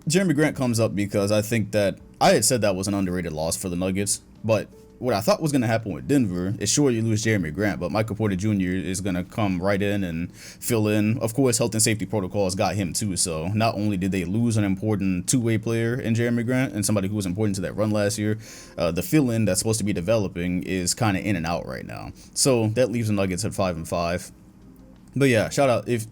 Jeremy Grant comes up because I think that I had said that was an underrated loss for the Nuggets, but what I thought was going to happen with Denver is sure you lose Jeremy Grant, but Michael Porter Jr. is going to come right in and fill in. Of course, health and safety protocols got him too, so not only did they lose an important two-way player in Jeremy Grant and somebody who was important to that run last year, the fill-in that's supposed to be developing is kind of in and out right now. So that leaves the Nuggets at 5-5. But yeah, shout out. If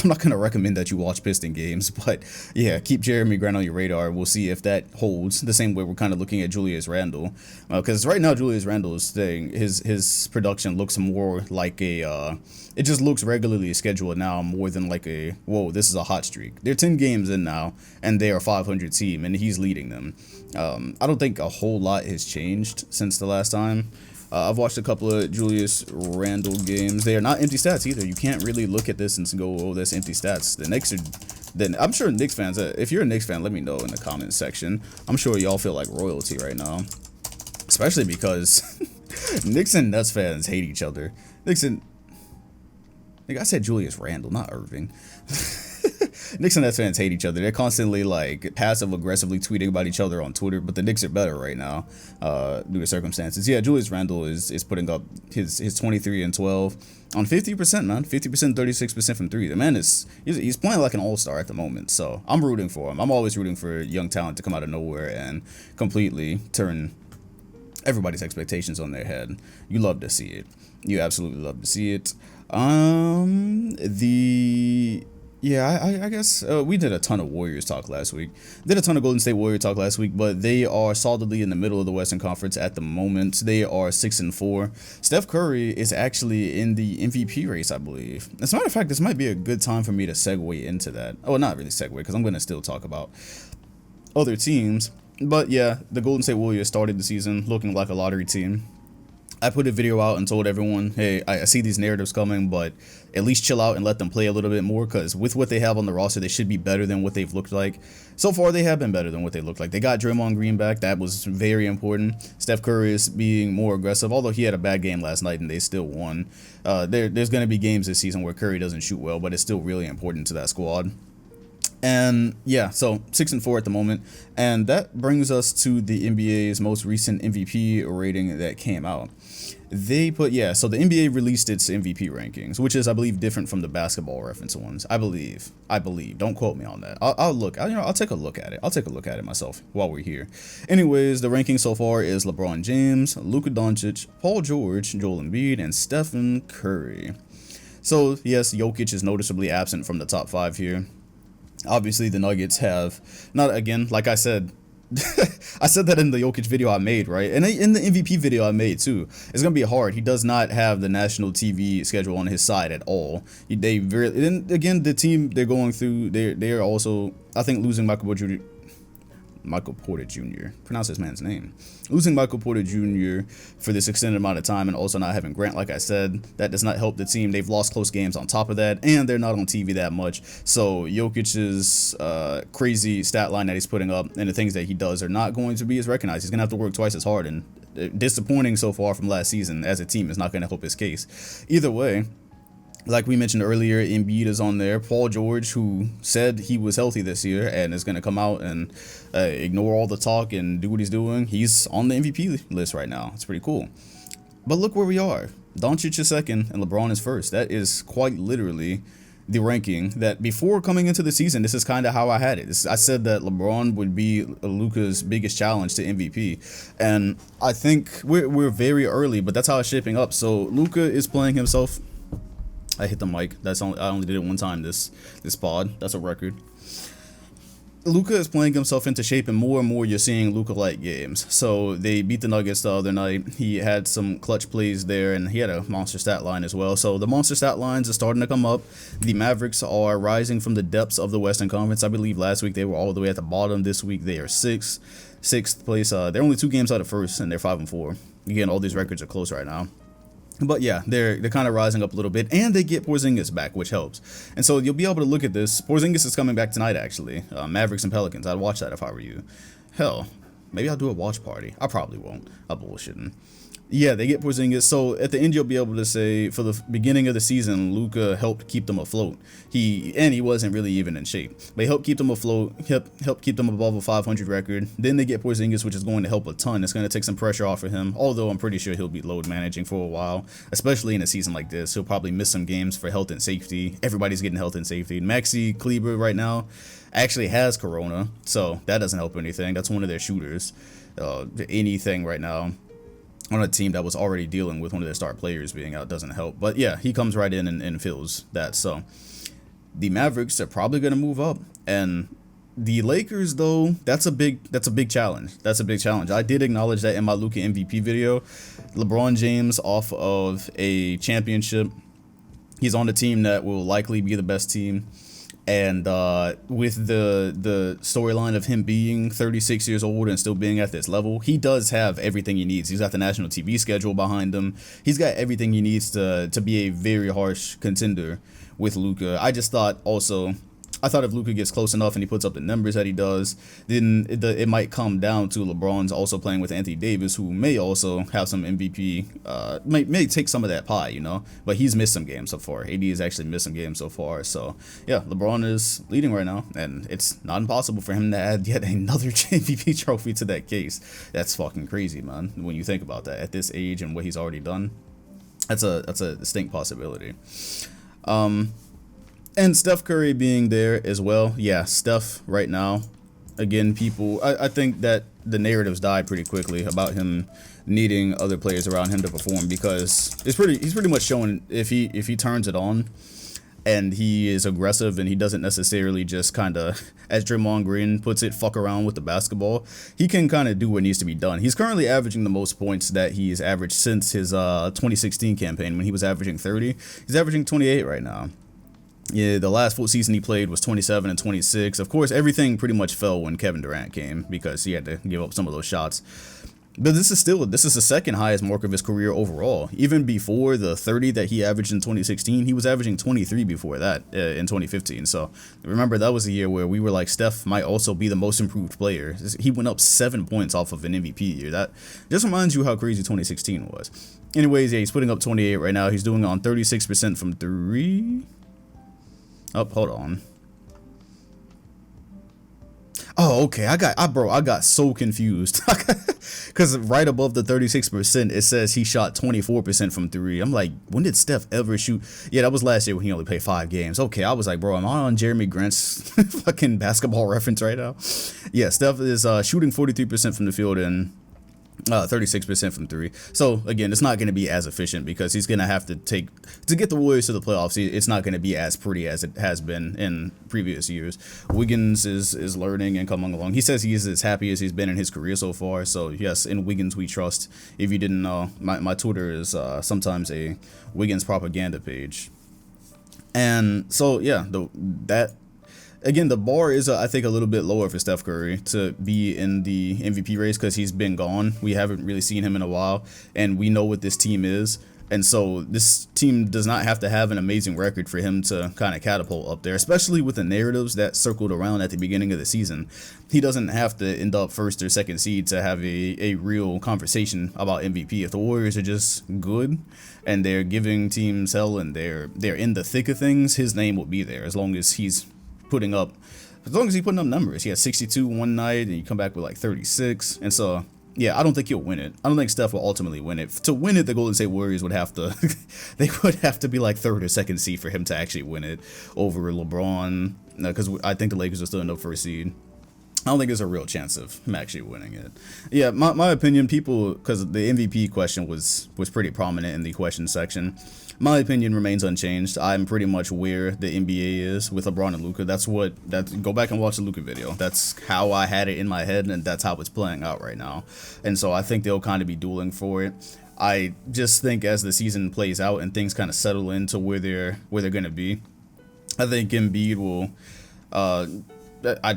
I'm not gonna recommend that you watch Piston games, but yeah, keep Jeremy Grant on your radar. We'll see if that holds. The same way we're kind of looking at Julius Randle, because right now Julius Randle is saying his production looks more like a it just looks regularly scheduled now more than like a whoa, this is a hot streak. They're 10 games in now and they are 500 team and he's leading them. I don't think a whole lot has changed since the last time. I've watched a couple of Julius Randle games. They are not empty stats either. You can't really look at this and go, oh, that's empty stats. The Knicks are, then I'm sure Knicks fans, if you're a Knicks fan, let me know in the comments section. I'm sure y'all feel like royalty right now. Especially because Knicks and Nets fans hate each other. Knicks and, like I said Julius Randle, not Irving. Knicks and Nets fans hate each other. They're constantly like passive-aggressively tweeting about each other on Twitter, but the Knicks are better right now due to circumstances. Yeah, Julius Randle is putting up his 23 and 12 on 50%, man. 50%, 36% from three. The man he's playing like an all-star at the moment, so I'm rooting for him. I'm always rooting for young talent to come out of nowhere and completely turn everybody's expectations on their head. You love to see it. You absolutely love to see it. Yeah, I guess we did a ton of Warriors talk last week. Did a ton of Golden State Warrior talk last week, but they are solidly in the middle of the Western Conference at the moment. They are 6-4. Steph Curry is actually in the MVP race, I believe. As a matter of fact, this might be a good time for me to segue into that. Oh, not really segue, because I'm going to still talk about other teams. But yeah, the Golden State Warriors started the season looking like a lottery team. I put a video out and told everyone, hey, I see these narratives coming, but at least chill out and let them play a little bit more, because with what they have on the roster, they should be better than what they've looked like. So far, they have been better than what they looked like. They got Draymond Green back. That was very important. Steph Curry is being more aggressive, although he had a bad game last night and they still won. There's going to be games this season where Curry doesn't shoot well, but it's still really important to that squad. And yeah, so 6-4 at the moment. And that brings us to the NBA's most recent MVP rating that came out. They put, yeah, so the NBA released its MVP rankings, which is, I believe, different from the basketball reference ones. I believe. Don't quote me on that. I'll take a look at it. I'll take a look at it myself while we're here. Anyways, the ranking so far is LeBron James, Luka Doncic, Paul George, Joel Embiid, and Stephen Curry. So, yes, Jokic is noticeably absent from the top 5 here. Obviously, the Nuggets have, not again, like I said, I said that in the Jokic video I made, right? And in the MVP video I made, too. It's going to be hard. He does not have the national TV schedule on his side at all. And again, the team they're going through, they're also, I think, losing Michael Porter Jr. Pronounce this man's name. Losing Michael Porter Jr. for this extended amount of time and also not having Grant, like I said, that does not help the team. They've lost close games on top of that, and they're not on TV that much. So Jokic's crazy stat line that he's putting up and the things that he does are not going to be as recognized. He's going to have to work twice as hard, and disappointing so far from last season as a team is not going to help his case. Either way, like we mentioned earlier, Embiid is on there. Paul George, who said he was healthy this year and is going to come out and ignore all the talk and do what he's doing, he's on the MVP list right now. It's pretty cool. But look where we are. Doncic is second and LeBron is first. That is quite literally the ranking that before coming into the season, this is kind of how I had it. I said that LeBron would be Luka's biggest challenge to MVP. And I think we're very early, but that's how it's shaping up. So Luka is playing himself. I hit the mic. I only did it one time this pod. That's a record. Luka is playing himself into shape, and more you're seeing Luka-like games. So they beat the Nuggets the other night. He had some clutch plays there, and he had a monster stat line as well. So the monster stat lines are starting to come up. The Mavericks are rising from the depths of the Western Conference. I believe last week they were all the way at the bottom. This week they are sixth place. They're only 2 games out of first, and they're 5-4. Again, all these records are close right now. But yeah, they're kind of rising up a little bit, and they get Porzingis back, which helps. And so you'll be able to look at this. Porzingis is coming back tonight, actually. Mavericks and Pelicans. I'd watch that if I were you. Hell, maybe I'll do a watch party. I probably won't. I'm bullshitting. Yeah, they get Porzingis. So at the end, you'll be able to say for the beginning of the season, Luka helped keep them afloat. He wasn't really even in shape, but he helped keep them afloat. Helped keep them above a 500 record. Then they get Porzingis, which is going to help a ton. It's going to take some pressure off of him. Although I'm pretty sure he'll be load managing for a while, especially in a season like this. He'll probably miss some games for health and safety. Everybody's getting health and safety. Maxi Kleber right now actually has corona, so that doesn't help anything. That's one of their shooters. Anything right now on a team that was already dealing with one of their star players being out doesn't help. But yeah, he comes right in and fills that. So the Mavericks are probably going to move up, and the Lakers, though, that's a big challenge. That's a big challenge. I did acknowledge that in my Luka MVP video. LeBron James off of a championship. He's on a team that will likely be the best team. And with the storyline of him being 36 years old and still being at this level, he does have everything he needs. He's got the national TV schedule behind him. He's got everything he needs to be a very harsh contender with Luka. I thought if Luka gets close enough and he puts up the numbers that he does, then it might come down to LeBron's also playing with Anthony Davis, who may also have some MVP, may take some of that pie, you know. But he's missed some games so far. AD has actually missed some games so far. So yeah, LeBron is leading right now, and it's not impossible for him to add yet another MVP trophy to that case. That's fucking crazy, man. When you think about that at this age and what he's already done, that's a distinct possibility. And Steph Curry being there as well. Yeah, Steph right now, again, I think that the narratives died pretty quickly about him needing other players around him to perform, because he's pretty much showing if he turns it on and he is aggressive and he doesn't necessarily just kind of, as Draymond Green puts it, fuck around with the basketball, he can kind of do what needs to be done. He's currently averaging the most points that he's averaged since his 2016 campaign when he was averaging 30. He's averaging 28 right now. Yeah, the last full season he played was 27 and 26. Of course, everything pretty much fell when Kevin Durant came because he had to give up some of those shots. But this is the second highest mark of his career overall. Even before the 30 that he averaged in 2016, he was averaging 23 before that in 2015. So remember, that was the year where we were like, Steph might also be the most improved player. He went up 7 points off of an MVP year. That just reminds you how crazy 2016 was. Anyways, yeah, he's putting up 28 right now. He's doing it on 36% from 3. Oh, hold on. Oh, okay. I got so confused because right above the 36%, it says he shot 24% from 3. I'm like, when did Steph ever shoot? Yeah, that was last year when he only played 5 games. Okay, I was like, bro, am I on Jeremy Grant's fucking basketball reference right now? Yeah, Steph is shooting 43% from the field and 36% from 3. So again, it's not going to be as efficient because he's going to have to get the Warriors to the playoffs. It's not going to be as pretty as it has been in previous years. Wiggins is learning and coming along. He says he is as happy as he's been in his career so far. So yes, in Wiggins we trust. If you didn't know, my Twitter is sometimes a Wiggins propaganda page. And so yeah, again, the bar is, I think, a little bit lower for Steph Curry to be in the MVP race because he's been gone. We haven't really seen him in a while, and we know what this team is. And so this team does not have to have an amazing record for him to kind of catapult up there, especially with the narratives that circled around at the beginning of the season. He doesn't have to end up first or second seed to have a real conversation about MVP. If the Warriors are just good and they're giving teams hell and they're in the thick of things, his name will be there as long as he's putting up numbers. He had 62 one night and you come back with like 36. And so yeah, I don't think he'll win it. I don't think Steph will ultimately win it. To win it, the Golden State Warriors would have to they would have to be like third or second seed for him to actually win it over LeBron, because I think the Lakers are still in the first seed. I don't think there's a real chance of him actually winning it. Yeah, my opinion, people, because the MVP question was pretty prominent in the question section. My opinion remains unchanged. I'm pretty much where the NBA is with LeBron and Luka. Go back and watch the Luka video. That's how I had it in my head, and that's how it's playing out right now. And so I think they'll kind of be dueling for it. I just think as the season plays out and things kind of settle into where they're going to be, I think Embiid will I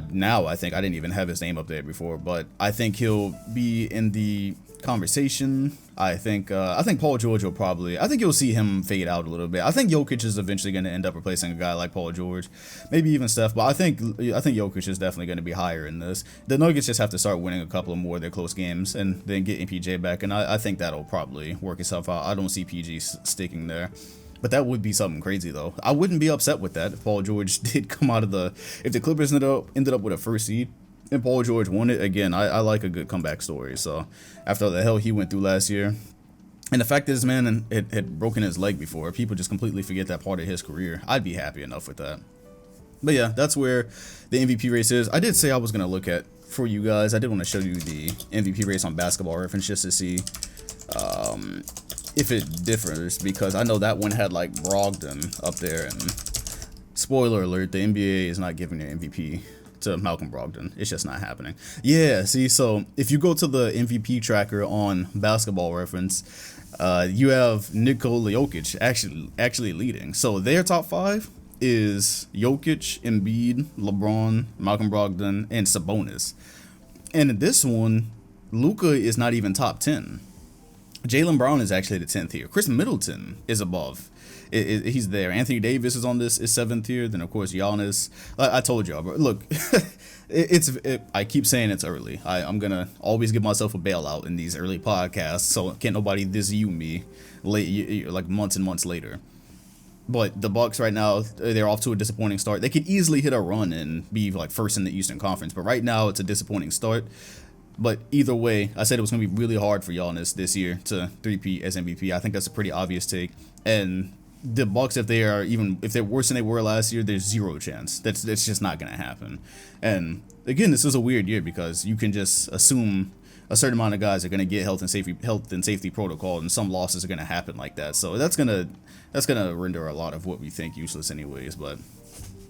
think I didn't even have his name up there before, but I think he'll be in the conversation. I think Paul George will probably. I think you'll see him fade out a little bit. I think Jokic is eventually going to end up replacing a guy like Paul George, maybe even Steph. But I think Jokic is definitely going to be higher in this. The Nuggets just have to start winning a couple of more of their close games and then getting PJ back, and I think that'll probably work itself out. I don't see PG sticking there. But that would be something crazy, though. I wouldn't be upset with that if Paul George did come out of if the Clippers ended up with a first seed and Paul George won it. Again, I like a good comeback story. So after the hell he went through last year, and the fact that this man had broken his leg before, people just completely forget that part of his career. I'd be happy enough with that. But yeah, that's where the MVP race is. I did say I was going to look at, for you guys, I did want to show you the MVP race on Basketball Reference just to see if it differs, because I know that one had like Brogdon up there, and spoiler alert, the NBA is not giving an MVP to Malcolm Brogdon. It's just not happening. Yeah, see, so if you go to the MVP tracker on Basketball Reference, you have Nikola Jokic actually leading. So their top 5 is Jokic, Embiid, LeBron, Malcolm Brogdon, and Sabonis. And in this one, Luka is not even top 10. Jaylen Brown is actually the 10th here. Chris Middleton is above. He's there. Anthony Davis is on this, is 7th here. Then of course Giannis. I told y'all, bro. Look, I keep saying it's early. I'm gonna always give myself a bailout in these early podcasts, so can't nobody you me late, like months and months later. But the Bucks right now, they're off to a disappointing start. They could easily hit a run and be like first in the Eastern Conference, but right now it's a disappointing start. But either way, I said it was going to be really hard for Giannis this year to three-peat as MVP. I think that's a pretty obvious take. And the Bucks, if they're worse than they were last year, there's zero chance. That's just not going to happen. And again, this is a weird year because you can just assume a certain amount of guys are going to get health and safety protocol, and some losses are going to happen like that. So that's gonna render a lot of what we think useless, anyways. But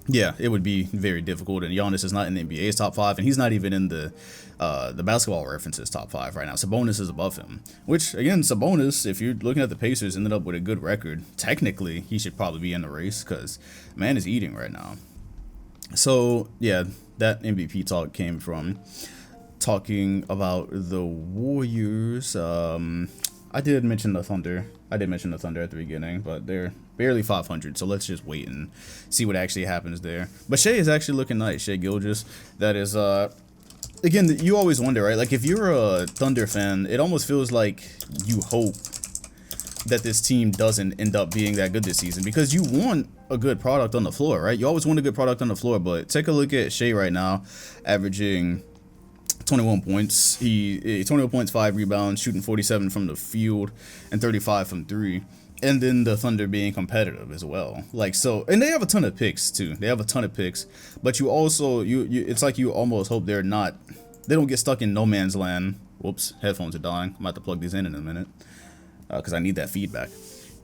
yeah, it would be very difficult, and Giannis is not in the NBA's top 5, and he's not even in the Basketball Reference's top 5 right now. Sabonis is above him, which, again, Sabonis, if you're looking at the Pacers, ended up with a good record. Technically, he should probably be in the race because man is eating right now. So, yeah, that MVP talk came from talking about the Warriors. I did mention the Thunder. at the beginning, but they're barely 500, so let's just wait and see what actually happens there. But Shai is actually looking nice. Shai Gilgeous, that is, again, you always wonder, right? Like, if you're a Thunder fan, it almost feels like you hope that this team doesn't end up being that good this season, because you want a good product on the floor, right? You always want a good product on the floor, but take a look at Shai right now, averaging 21 points. 21 points, 5 rebounds, shooting 47 from the field and 35 from 3. And then the Thunder being competitive as well. Like, so, and they have a ton of picks too. They have a ton of picks, but you also, it's like you almost hope they don't get stuck in no man's land. Whoops, headphones are dying. I'm about to plug these in a minute because I need that feedback.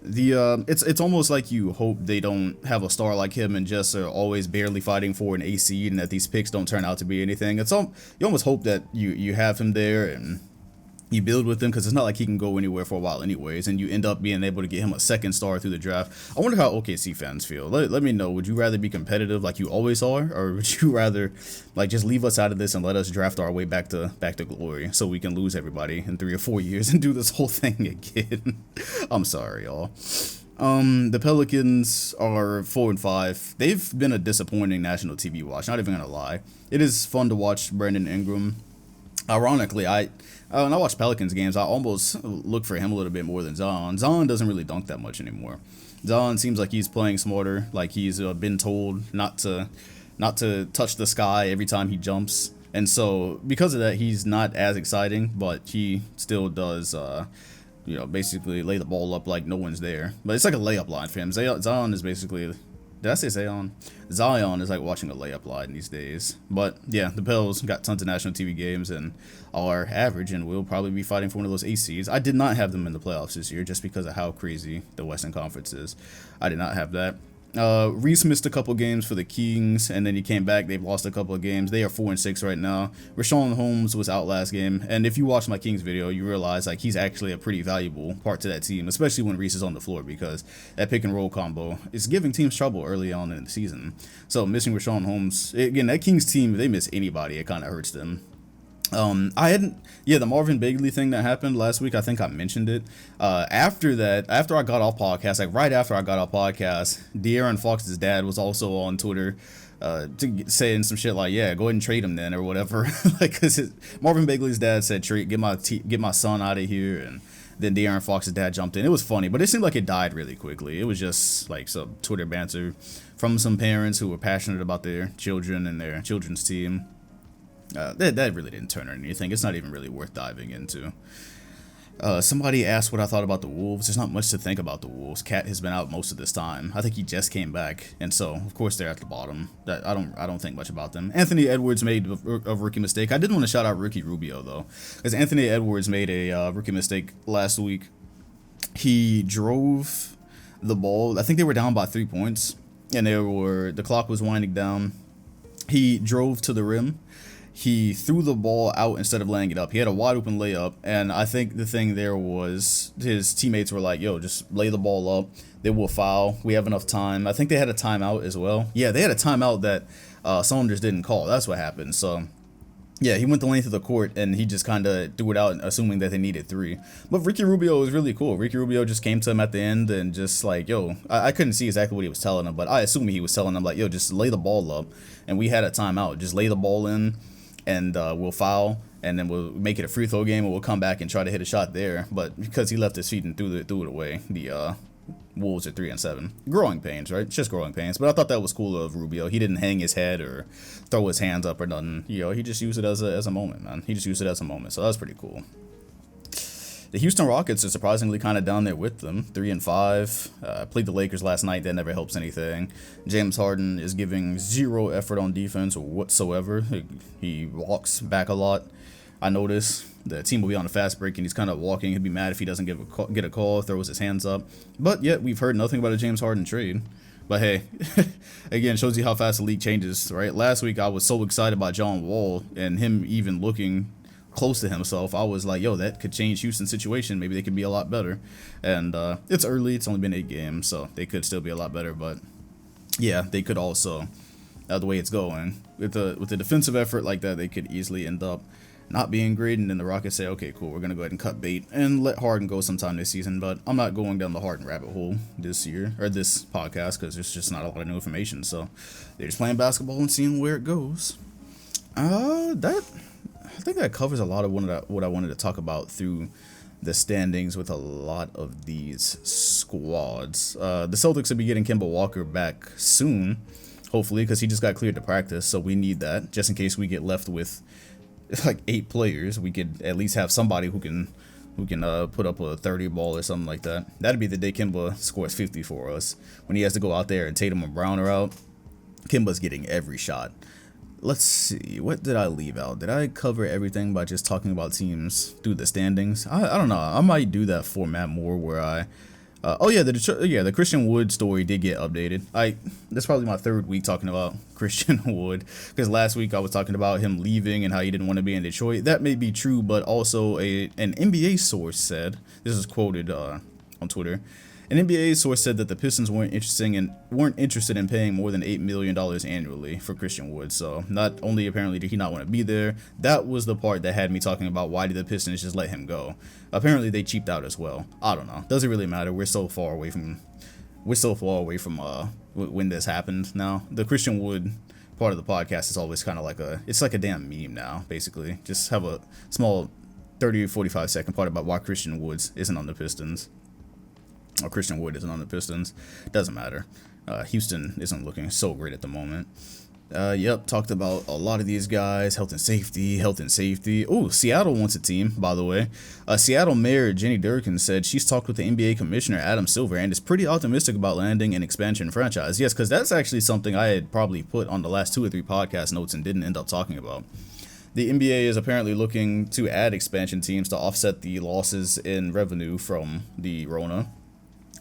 It's almost like you hope they don't have a star like him and just are always barely fighting for an A seed, and that these picks don't turn out to be anything. You almost hope that you have him there and you build with him, because it's not like he can go anywhere for a while anyways, and you end up being able to get him a second star through the draft. I wonder how OKC fans feel. Let me know. Would you rather be competitive like you always are, or would you rather like just leave us out of this and let us draft our way back to glory so we can lose everybody in 3 or 4 years and do this whole thing again? I'm sorry, y'all. The Pelicans are 4-5. They've been a disappointing national TV watch, not even gonna lie. It is fun to watch Brandon Ingram. Ironically, when I watch Pelicans games, I almost look for him a little bit more than Zion. Zion doesn't really dunk that much anymore. Zion seems like he's playing smarter, like he's been told not to touch the sky every time he jumps. And so because of that, he's not as exciting, but he still does, basically lay the ball up like no one's there. But it's like a layup line for him. Zion is basically... Did I say Zion? Zion is like watching a layup line these days. But yeah, the Pels got tons of national TV games and are average and will probably be fighting for one of those 8 seeds. I did not have them in the playoffs this year just because of how crazy the Western Conference is. I did not have that. Reese missed a couple games for the Kings, and then he came back. They've lost a couple of games. They are 4-6 right now. Rashawn Holmes was out last game, and if you watch my Kings video, you realize like he's actually a pretty valuable part to that team, especially when Reese is on the floor, because that pick and roll combo is giving teams trouble early on in the season. So missing Rashawn Holmes again, that Kings team, if they miss anybody, it kind of hurts them. The Marvin Bagley thing that happened last week, I think I mentioned it. After I got off podcast, like right after I got off podcast, De'Aaron Fox's dad was also on Twitter, saying some shit like, yeah, go ahead and trade him then or whatever. Like, cause Marvin Bagley's dad said, get my son out of here. And then De'Aaron Fox's dad jumped in. It was funny, but it seemed like it died really quickly. It was just like some Twitter banter from some parents who were passionate about their children and their children's team. That really didn't turn or anything. It's not even really worth diving into. Somebody asked what I thought about the Wolves. There's not much to think about the Wolves. Cat has been out most of this time. I think he just came back, and so of course they're at the bottom. I don't think much about them. Anthony Edwards made a rookie mistake. I did want to shout out Ricky Rubio though, because Anthony Edwards made a rookie mistake last week. He drove the ball. I think they were down by 3 points, and the clock was winding down. He drove to the rim. He threw the ball out instead of laying it up. He had a wide open layup, and I think the thing there was his teammates were like, yo, just lay the ball up. They will foul. We have enough time. I think they had a timeout as well. Yeah, they had a timeout that Saunders didn't call. That's what happened. So, yeah, he went the length of the court, and he just kind of threw it out, assuming that they needed 3. But Ricky Rubio was really cool. Ricky Rubio just came to him at the end and just like, yo, I couldn't see exactly what he was telling him, but I assume he was telling him like, yo, just lay the ball up. And we had a timeout. Just lay the ball in. And we'll foul, and then we'll make it a free throw game, and we'll come back and try to hit a shot there. But because he left his feet and threw it away, the Wolves are 3-7. Growing pains, right? It's just growing pains. But I thought that was cool of Rubio. He didn't hang his head or throw his hands up or nothing. He just used it as a moment, man. He just used it as a moment. So that was pretty cool. The Houston Rockets are surprisingly kind of down there with them, 3-5. Played the Lakers last night. That never helps anything. James Harden is giving 0 effort on defense whatsoever. He walks back a lot. I notice the team will be on a fast break and he's kind of walking. He'll be mad if he doesn't get a call, throws his hands up. But yet we've heard nothing about a James Harden trade. But hey, again, shows you how fast the league changes, right? Last week I was so excited about John Wall and him even looking close to himself. I was like, yo, that could change Houston's situation. Maybe they could be a lot better. And it's early. It's only been 8 games, so they could still be a lot better. But yeah, they could also, the way it's going, with the defensive effort like that, they could easily end up not being great. And then the Rockets say, okay, cool, we're going to go ahead and cut bait and let Harden go sometime this season. But I'm not going down the Harden rabbit hole this year, or this podcast, because there's just not a lot of new information. So they're just playing basketball and seeing where it goes. I think that covers a lot of what I wanted to talk about through the standings with a lot of these squads. The Celtics will be getting Kemba Walker back soon, hopefully, because he just got cleared to practice, so we need that. Just in case we get left with like 8 players, we could at least have somebody who can put up a 30 ball or something like that. That'd be the day Kemba scores 50 for us. When he has to go out there and Tatum and Brown are out, Kemba's getting every shot. Let's see, what did I leave out? Did I cover everything by just talking about teams through the standings? I don't know. I might do that format more where the Christian Wood story did get updated. That's probably my 3rd week talking about Christian Wood, because last week I was talking about him leaving and how he didn't want to be in Detroit. That may be true, but also an NBA source said, this is quoted on Twitter, an NBA source said that the Pistons weren't interested in paying more than $8 million annually for Christian Wood. So not only apparently did he not want to be there, that was the part that had me talking about why did the Pistons just let him go. Apparently they cheaped out as well. I don't know. Doesn't really matter. We're so far away from when this happened now. The Christian Wood part of the podcast is always kind of like it's like a damn meme now, basically. Just have a small 30 or 45 second part about why Christian Wood isn't on the Pistons. Or Christian Wood isn't on the Pistons. Doesn't matter. Houston isn't looking so great at the moment. Talked about a lot of these guys. Health and safety. Oh, Seattle wants a team, by the way. Seattle Mayor Jenny Durkin said she's talked with the NBA Commissioner Adam Silver and is pretty optimistic about landing an expansion franchise. Yes, because that's actually something I had probably put on the last 2 or 3 podcast notes and didn't end up talking about. The NBA is apparently looking to add expansion teams to offset the losses in revenue from the Rona.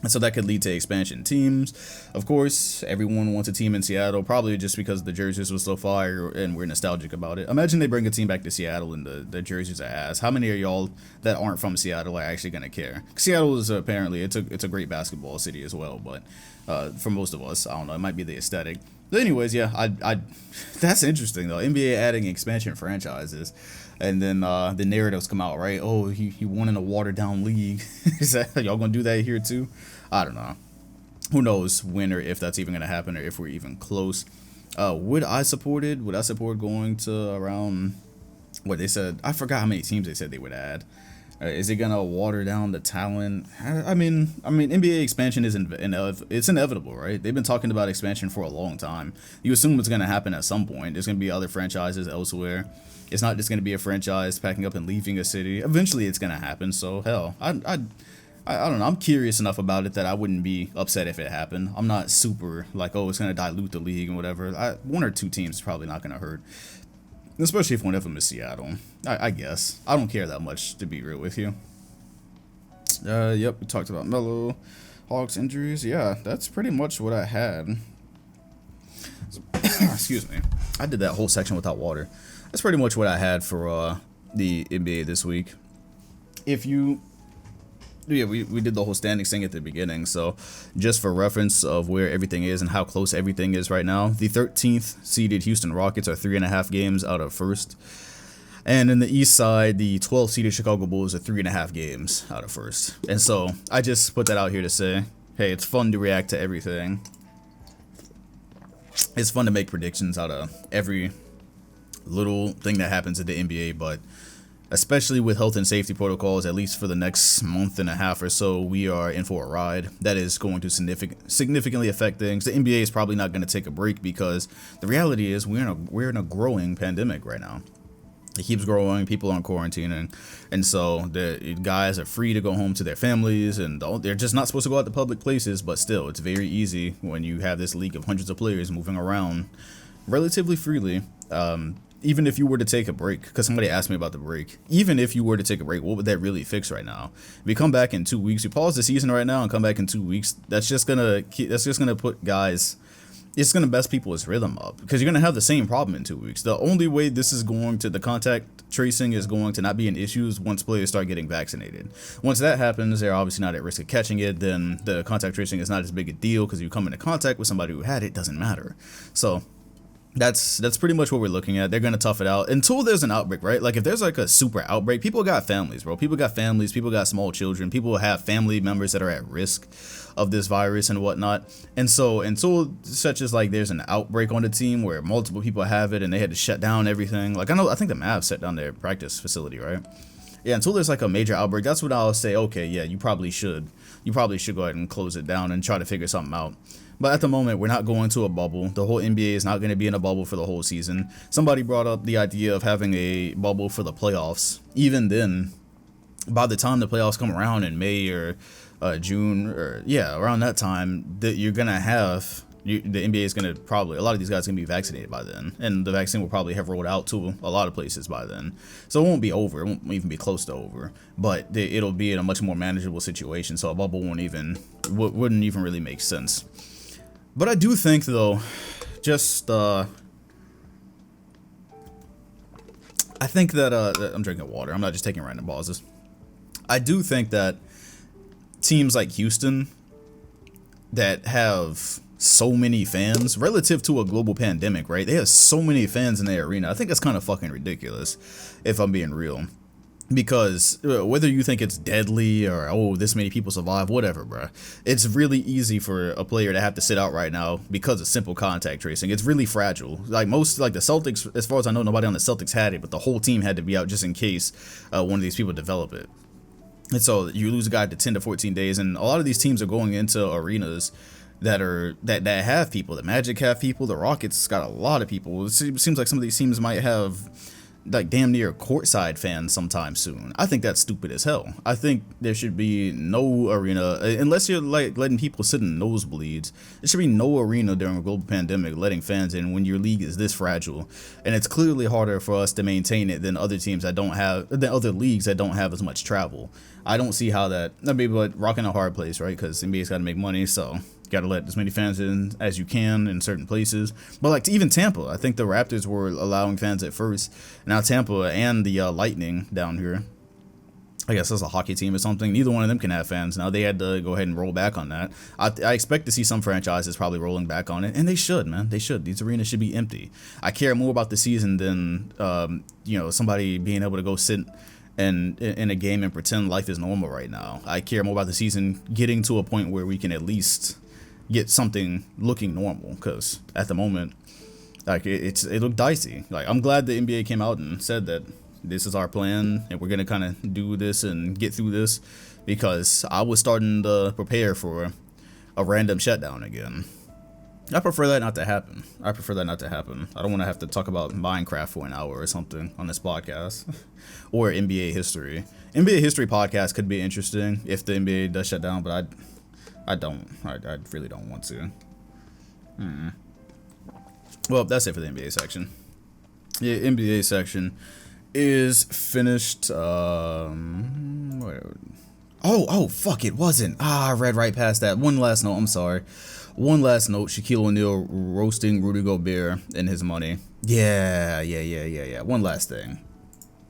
And so that could lead to expansion teams. Of course, everyone wants a team in Seattle, probably just because the jerseys was so fire and we're nostalgic about it. Imagine they bring a team back to Seattle and the jerseys are ass. How many of y'all that aren't from Seattle are actually going to care? Seattle is apparently, it's a great basketball city as well, but for most of us, I don't know, it might be the aesthetic. But anyways, yeah, that's interesting though. NBA adding expansion franchises. And then the narratives come out, right? Oh, he won in a watered down league. Is that y'all gonna do that here too? I don't know. Who knows when or if that's even gonna happen or if we're even close. Would I support going to around what they said? I forgot how many teams they said they would add. Is it gonna water down the talent? I mean, NBA expansion is it's inevitable, right? They've been talking about expansion for a long time. You assume it's gonna happen at some point. There's gonna be other franchises elsewhere. It's not just gonna be a franchise packing up and leaving a city. Eventually, it's gonna happen. So hell, I don't know. I'm curious enough about it that I wouldn't be upset if it happened. I'm not super like, oh, it's gonna dilute the league and whatever. One or two teams is probably not gonna hurt. Especially if one of them is Seattle. I guess. I don't care that much, to be real with you. Yep, we talked about Melo, Hawks injuries. Yeah, that's pretty much what I had. Excuse me. I did that whole section without water. That's pretty much what I had for the NBA this week. We did the whole standings thing at the beginning, so just for reference of where everything is and how close everything is right now, the 13th seeded Houston Rockets are 3.5 games out of first, and in the East side, the 12th seeded Chicago Bulls are 3.5 games out of first. And so I just put that out here to say, hey, it's fun to react to everything. It's fun to make predictions out of every little thing that happens at the NBA, but especially with health and safety protocols, at least for the next month and a half or so, we are in for a ride. That is going to significantly affect things. The NBA is probably not going to take a break because the reality is we're in a growing pandemic right now. It keeps growing. People are quarantining, and so the guys are free to go home to their families, and they're just not supposed to go out to public places. But still, it's very easy when you have this league of hundreds of players moving around relatively freely. Even if you were to take a break, because somebody asked me about the break, even if you were to take a break, what would that really fix right now? If we come back in 2 weeks, we pause the season right now and come back in 2 weeks, that's just gonna put guys, it's gonna mess people's rhythm up, because you're gonna have the same problem in 2 weeks. The only way the contact tracing is going to not be an issue is once players start getting vaccinated. Once that happens, they're obviously not at risk of catching it, then the contact tracing is not as big a deal, because you come into contact with somebody who had it, doesn't matter. So that's pretty much what we're looking at. They're going to tough it out until there's an outbreak, right? Like if there's like a super outbreak, people got families, bro. People got families, people got small children, people have family members that are at risk of this virus and whatnot. And so until such as like there's an outbreak on the team where multiple people have it and they had to shut down everything. Like I think the Mavs shut down their practice facility, right? Yeah, until there's like a major outbreak, that's when I'll say, okay, yeah, you probably should go ahead and close it down and try to figure something out. But at the moment, we're not going to a bubble. The whole NBA is not going to be in a bubble for the whole season. Somebody brought up the idea of having a bubble for the playoffs. Even then, by the time the playoffs come around in May or June, or yeah, around that time, you're going to have, the NBA is going to probably, a lot of these guys are going to be vaccinated by then. And the vaccine will probably have rolled out to a lot of places by then. So it won't be over. It won't even be close to over. But it'll be in a much more manageable situation. So a bubble wouldn't even really make sense. But I do think, though, I think that, I'm drinking water. I'm not just taking random pauses. I do think that teams like Houston that have so many fans, relative to a global pandemic, right? They have so many fans in their arena. I think that's kind of fucking ridiculous, if I'm being real. Because whether you think it's deadly or, oh, this many people survive, whatever, bro. It's really easy for a player to have to sit out right now because of simple contact tracing. It's really fragile. Like the Celtics, as far as I know, nobody on the Celtics had it, but the whole team had to be out just in case one of these people develop it. And so you lose a guy to 10 to 14 days, and a lot of these teams are going into arenas that have people. The Magic have people. The Rockets got a lot of people. It seems like some of these teams might have like damn near courtside fans sometime soon. I think that's stupid as hell. I think there should be no arena unless you're like letting people sit in nosebleeds. There should be no arena during a global pandemic letting fans in when your league is this fragile, and it's clearly harder for us to maintain it than other teams that don't have than other leagues that don't have as much travel. I don't see how that. I mean, but rocking a hard place, right? Because NBA's got to make money, so got to let as many fans in as you can in certain places. But like even Tampa, I think the Raptors were allowing fans at first. Now Tampa and the Lightning down here, I guess that's a hockey team or something. Neither one of them can have fans. Now they had to go ahead and roll back on that. I expect to see some franchises probably rolling back on it, and they should, man. They should. These arenas should be empty. I care more about the season than somebody being able to go sit in a game and pretend life is normal right now. I care more about the season getting to a point where we can at least get something looking normal, because at the moment, like it looked dicey. Like I'm glad the NBA came out and said that this is our plan and we're gonna kind of do this and get through this, because I was starting to prepare for a random shutdown again. I prefer that not to happen. I don't want to have to talk about Minecraft for an hour or something on this podcast or NBA history. NBA history podcast could be interesting if the NBA does shut down, but I really don't want to. Well, that's it for the NBA section. Yeah, NBA section is finished. Fuck, it wasn't. I read right past that. One last note, I'm sorry. One last note, Shaquille O'Neal roasting Rudy Gobert and his money. Yeah. One last thing.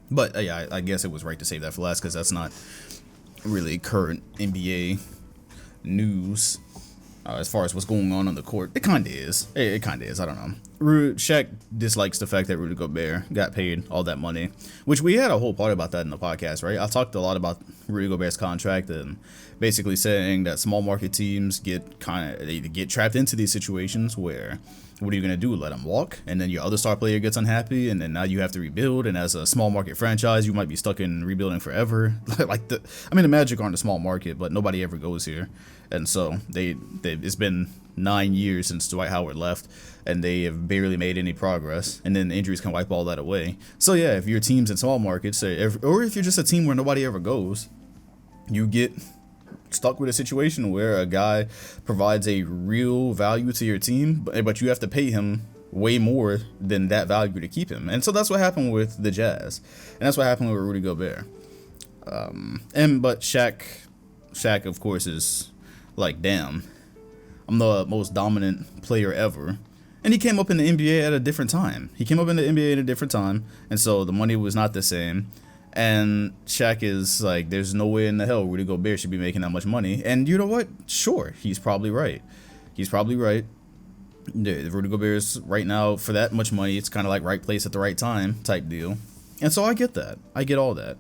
But yeah, I guess it was right to save that for last, because that's not really current NBA news as far as what's going on the court. It kind of is. It kind of is. I don't know. Shaq dislikes the fact that Rudy Gobert got paid all that money, which we had a whole part about that in the podcast, right? I talked a lot about Rudy Gobert's contract and basically saying that small market teams get trapped into these situations where, what are you going to do? Let him walk? And then your other star player gets unhappy, and then now you have to rebuild. And as a small market franchise, you might be stuck in rebuilding forever. The Magic aren't a small market, but nobody ever goes here. And so it's been 9 years since Dwight Howard left, and they have barely made any progress. And then injuries can wipe all that away. So yeah, if your team's in small markets, or if you're just a team where nobody ever goes, you get stuck with a situation where a guy provides a real value to your team, but you have to pay him way more than that value to keep him. And so that's what happened with the Jazz, and that's what happened with Rudy Gobert. But Shaq of course is like, damn, I'm the most dominant player ever. And he came up in the NBA at a different time. And so the money was not the same. And Shaq is like, there's no way in the hell Rudy Gobert should be making that much money. And you know what? Sure, he's probably right. Rudy Gobert is right now, for that much money, it's kind of like right place at the right time type deal. And so I get that. I get all that.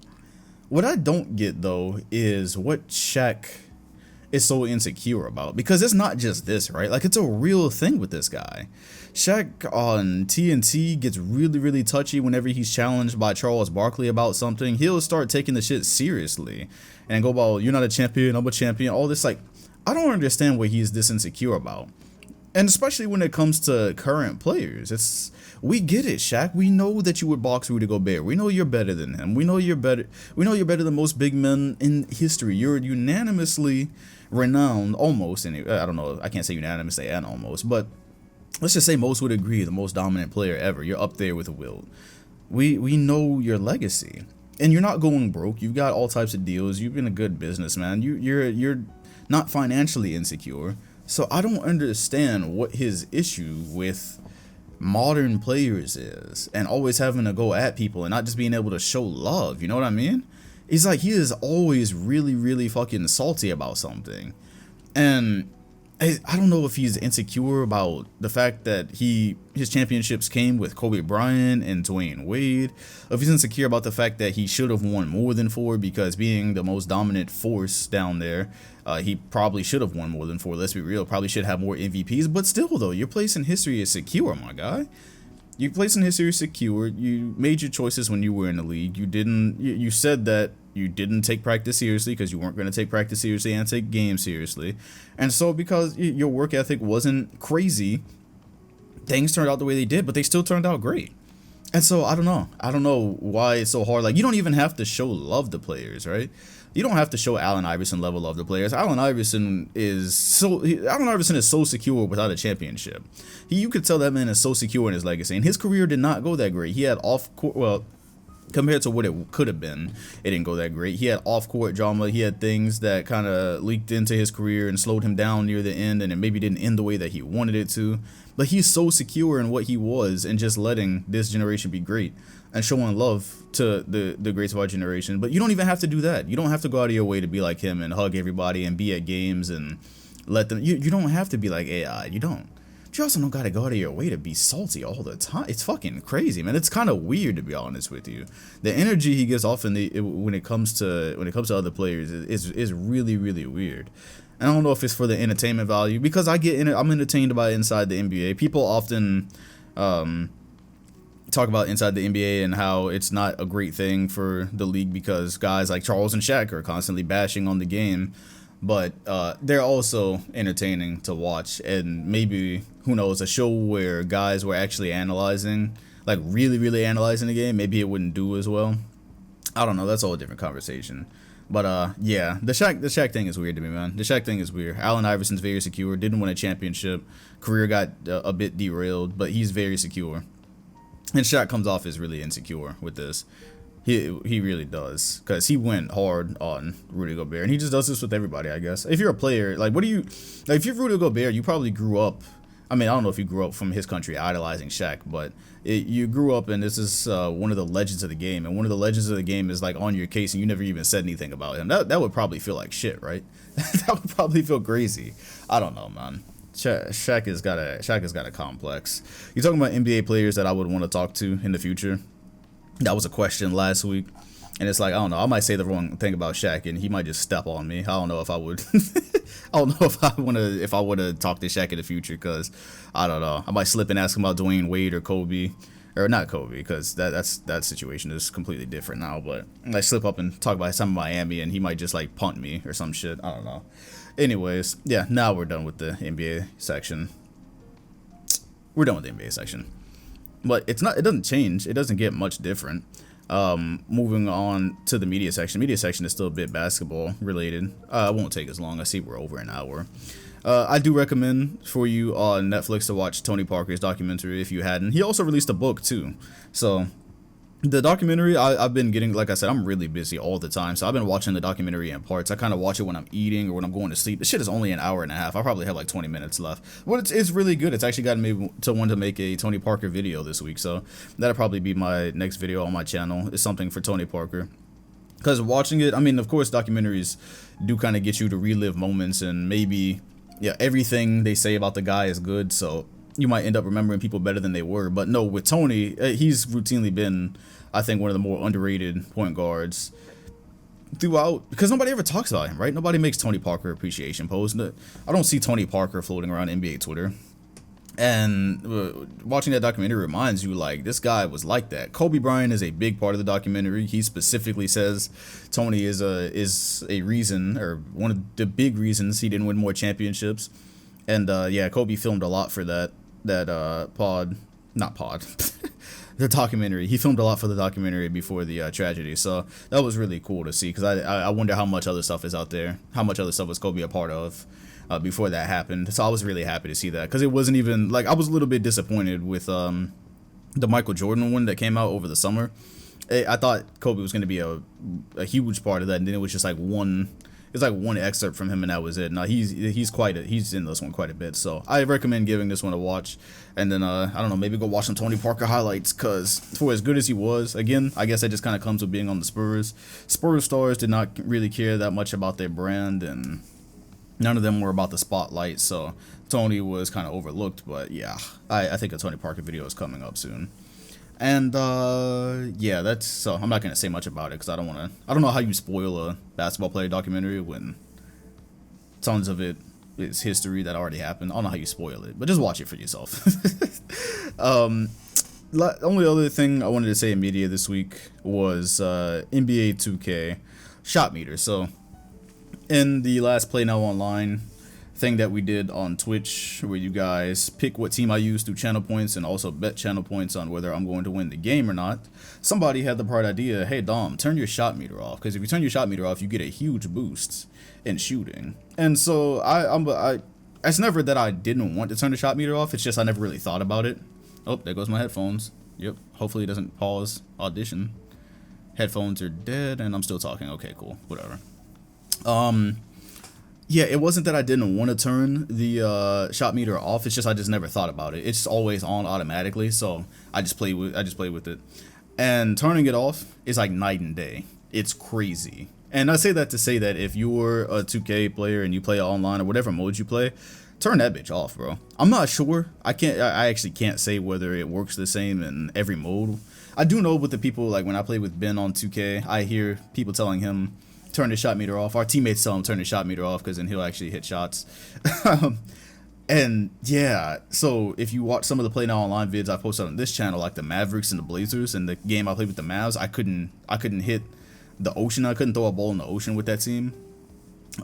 What I don't get, though, is what Shaq is so insecure about, because it's not just this, right? Like, it's a real thing with this guy. Shaq on TNT gets really, really touchy whenever he's challenged by Charles Barkley about something. He'll start taking the shit seriously and go about, you're not a champion, I'm a champion, all this. Like, I don't understand what he's this insecure about. And especially when it comes to current players, we get it, Shaq. We know that you would box Rudy Gobert. We know you're better than him. We know you're better than most big men in history. You're unanimously renowned, almost. And I don't know, I can't say unanimously and almost, but let's just say most would agree, the most dominant player ever. You're up there with Wilt. We know your legacy, and you're not going broke. You've got all types of deals. You've been a good businessman. You're not financially insecure. So I don't understand what his issue with modern players is, and always having to go at people and not just being able to show love. You know what I mean? He's like, he is always really, really fucking salty about something. And I don't know if he's insecure about the fact that his championships came with Kobe Bryant and Dwayne Wade, or if he's insecure about the fact that he should have won more than 4, because being the most dominant force down there, he probably should have won more than 4. Let's be real, probably should have more MVPs. But still, though, your place in history is secure, my guy. Your place in history is secure. You made your choices when you were in the league. You said that you didn't take practice seriously because you weren't going to take practice seriously and take games seriously. And so because your work ethic wasn't crazy, things turned out the way they did, but they still turned out great. And so I don't know why it's so hard. Like, you don't even have to show love to players, right? You don't have to show Allen Iverson level love to players. Allen Iverson is so secure without a championship. You could tell that man is so secure in his legacy, and his career did not go that great. He had off court, well, compared to what it could have been, it didn't go that great. He had off-court drama. He had things that kind of leaked into his career and slowed him down near the end, and it maybe didn't end the way that he wanted it to. But he's so secure in what he was and just letting this generation be great and showing love to the greats of our generation. But you don't even have to do that. You don't have to go out of your way to be like him and hug everybody and be at games and let them. You don't have to be like AI. You don't. But you also don't gotta go out of your way to be salty all the time. It's fucking crazy, man. It's kind of weird, to be honest with you. The energy he gives off when it comes to other players is really, really weird. And I don't know if it's for the entertainment value, because I'm entertained by inside the NBA. People often talk about inside the NBA and how it's not a great thing for the league because guys like Charles and Shaq are constantly bashing on the game. But they're also entertaining to watch, and maybe, who knows, a show where guys were actually analyzing, like really, really analyzing the game, maybe it wouldn't do as well. I don't know, that's all a different conversation. But yeah, the Shaq thing is weird to me, man. The Shaq thing is weird. Allen Iverson's very secure, didn't win a championship, career got a bit derailed, but he's very secure. And Shaq comes off as really insecure with this. He really does, because he went hard on Rudy Gobert, and he just does this with everybody, I guess. If you're a player, like, if you're Rudy Gobert, you probably grew up, I mean, I don't know if you grew up from his country idolizing Shaq, but you grew up, and this is one of the legends of the game, and one of the legends of the game is, like, on your case, and you never even said anything about him. That would probably feel like shit, right? That would probably feel crazy. I don't know, man. Shaq has got a complex. You're talking about NBA players that I would want to talk to in the future. That was a question last week, and it's like, I don't know, I might say the wrong thing about Shaq, and he might just step on me. I don't know if I would. I don't know if I want to talk to Shaq in the future, because I don't know. I might slip and ask him about Dwayne Wade or Kobe, or not Kobe, because that situation is completely different now. But I slip up and talk about his time in Miami, and he might just like punt me or some shit. I don't know. Anyways, yeah, now we're done with the NBA section. We're done with the NBA section. But it doesn't change. It doesn't get much different. Moving on to the media section. Media section is still a bit basketball related. It won't take as long. I see we're over an hour. I do recommend for you on Netflix to watch Tony Parker's documentary if you hadn't. He also released a book too. So the documentary, I've been getting, like I said, I'm really busy all the time, so I've been watching the documentary in parts. I kind of watch it when I'm eating or when I'm going to sleep. The shit is only an hour and a half. I probably have like 20 minutes left. But it's really good. It's actually gotten me to want to make a Tony Parker video this week, so that'll probably be my next video on my channel. It's something for Tony Parker. Because watching it, I mean, of course, documentaries do kind of get you to relive moments, and maybe, yeah, everything they say about the guy is good, so you might end up remembering people better than they were. But no, with Tony, he's routinely been, I think, one of the more underrated point guards throughout, because nobody ever talks about him, right? Nobody makes Tony Parker appreciation posts. I don't see Tony Parker floating around NBA Twitter. And watching that documentary reminds you, like, this guy was like that. Kobe Bryant is a big part of the documentary. He specifically says Tony is a reason, or one of the big reasons he didn't win more championships. And yeah, Kobe filmed a lot for the documentary. He filmed a lot for the documentary before the tragedy, so that was really cool to see, because I wonder how much other stuff is out there, how much other stuff was Kobe a part of before that happened. So I was really happy to see that, because it wasn't even, like, I was a little bit disappointed with the Michael Jordan one that came out over the summer. I thought Kobe was going to be a huge part of that, and then it was just like one excerpt from him, and that was it. Now he's in this one quite a bit, so I recommend giving this one a watch. And then I don't know, maybe go watch some Tony Parker highlights, because for as good as he was, again, I guess that just kind of comes with being on the Spurs. Spurs stars did not really care that much about their brand, and none of them were about the spotlight, so Tony was kind of overlooked. But yeah, I think a Tony Parker video is coming up soon. And yeah, so I'm not gonna say much about it, because I don't know how you spoil a basketball player documentary when tons of it is history that already happened. I don't know how you spoil it, but just watch it for yourself. Only other thing I wanted to say in media this week was NBA 2K shot meter. So in the last Play Now Online thing that we did on Twitch where you guys pick what team I use through channel points and also bet channel points on whether I'm going to win the game or not. Somebody had the bright idea, hey Dom, turn your shot meter off, because if you turn your shot meter off, you get a huge boost in shooting. And so it's never that I didn't want to turn the shot meter off, it's just I never really thought about it. Oh, there goes my headphones. Yep, hopefully it doesn't pause audition. Headphones are dead and I'm still talking. Okay, cool, whatever. Yeah, it wasn't that I didn't want to turn the shot meter off. It's just I just never thought about it. It's always on automatically, so I just play with it. And turning it off is like night and day. It's crazy. And I say that to say that if you're a 2K player and you play online or whatever mode you play, turn that bitch off, bro. I'm not sure. I actually can't say whether it works the same in every mode. I do know with the people, like when I play with Ben on 2K, I hear people telling him turn the shot meter off. Our teammates tell him turn the shot meter off because then he'll actually hit shots. And yeah, so if you watch some of the Play Now Online vids I posted on this channel, like the Mavericks and the Blazers and the game I played with the Mavs, I couldn't hit the ocean. I couldn't throw a ball in the ocean with that team.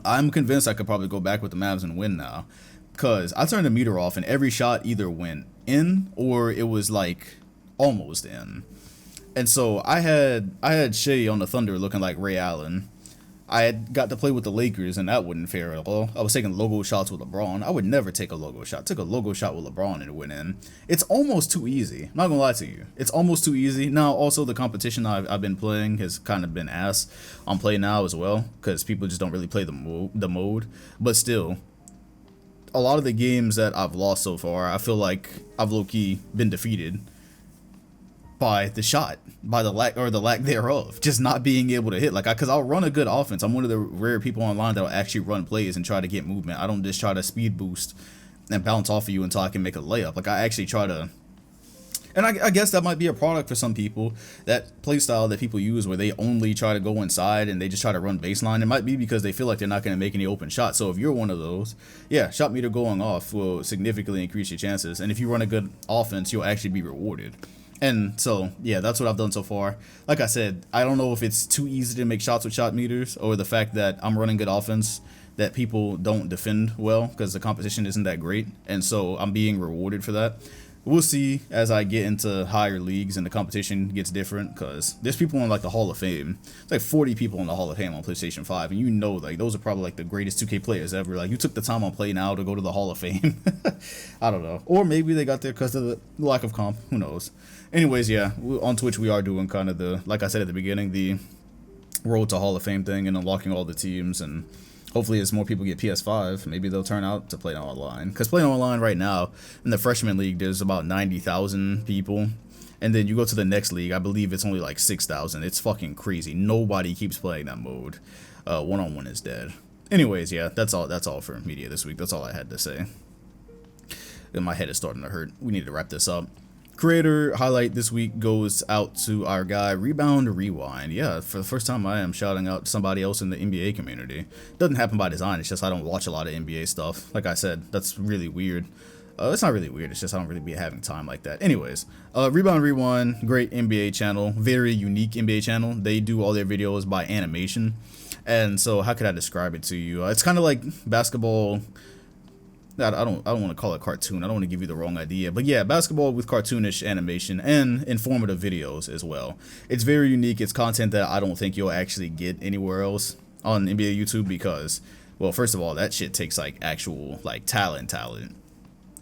I'm convinced I could probably go back with the Mavs and win now, because I turned the meter off and every shot either went in or it was like almost in. And so I had Shea on the Thunder looking like Ray Allen. I had got to play with the Lakers, and that wasn't fair at all. I was taking logo shots with LeBron. I would never take a logo shot. I took a logo shot with LeBron and it went in. It's almost too easy. I'm not gonna lie to you. It's almost too easy. Now, also the competition I've been playing has kind of been ass on Play Now as well, because people just don't really play the mode. But still, a lot of the games that I've lost so far, I feel like I've low-key been defeated by the shot, by the lack thereof, just not being able to hit. Like, because I'll run a good offense. I'm one of the rare people online that'll actually run plays and try to get movement. I don't just try to speed boost and bounce off of you until I can make a layup. Like, I actually try to, and I guess that might be a product for some people, that play style that people use where they only try to go inside and they just try to run baseline. It might be because they feel like they're not going to make any open shots. So if you're one of those, yeah, shot meter going off will significantly increase your chances. And if you run a good offense, you'll actually be rewarded. And so, yeah, that's what I've done so far. Like I said, I don't know if it's too easy to make shots with shot meters or the fact that I'm running good offense that people don't defend well because the competition isn't that great. And so I'm being rewarded for that. We'll see as I get into higher leagues and the competition gets different, because there's people in like the Hall of Fame. It's like 40 people in the Hall of Fame on PlayStation 5, and you know, like, those are probably like the greatest 2K players ever. Like, you took the time on Play Now to go to the Hall of Fame. I don't know. Or maybe they got there because of the lack of comp. Who knows? Anyways, yeah, on Twitch we are doing kind of the, like I said at the beginning, the road to Hall of Fame thing and unlocking all the teams, and hopefully as more people get PS5, maybe they'll turn out to Play Now Online. Because Play Now Online right now, in the Freshman League, there's about 90,000 people. And then you go to the next league, I believe it's only like 6,000. It's fucking crazy. Nobody keeps playing that mode. One-on-one is dead. Anyways, yeah, that's all for media this week. That's all I had to say. And my head is starting to hurt. We need to wrap this up. Creator highlight this week goes out to our guy Rebound Rewind. Yeah, for the first time I am shouting out somebody else in the NBA community. Doesn't happen by design, it's just I don't watch a lot of NBA stuff. Like I said, that's really weird. It's not really weird, it's just I don't really be having time like that. Anyways, Rebound Rewind, great NBA channel, very unique NBA channel. They do all their videos by animation. And so how could I describe it to you? It's kind of like basketball. I don't want to call it cartoon. I don't want to give you the wrong idea. But yeah, basketball with cartoonish animation and informative videos as well. It's very unique. It's content that I don't think you'll actually get anywhere else on NBA YouTube because, well, first of all, that shit takes like actual like talent.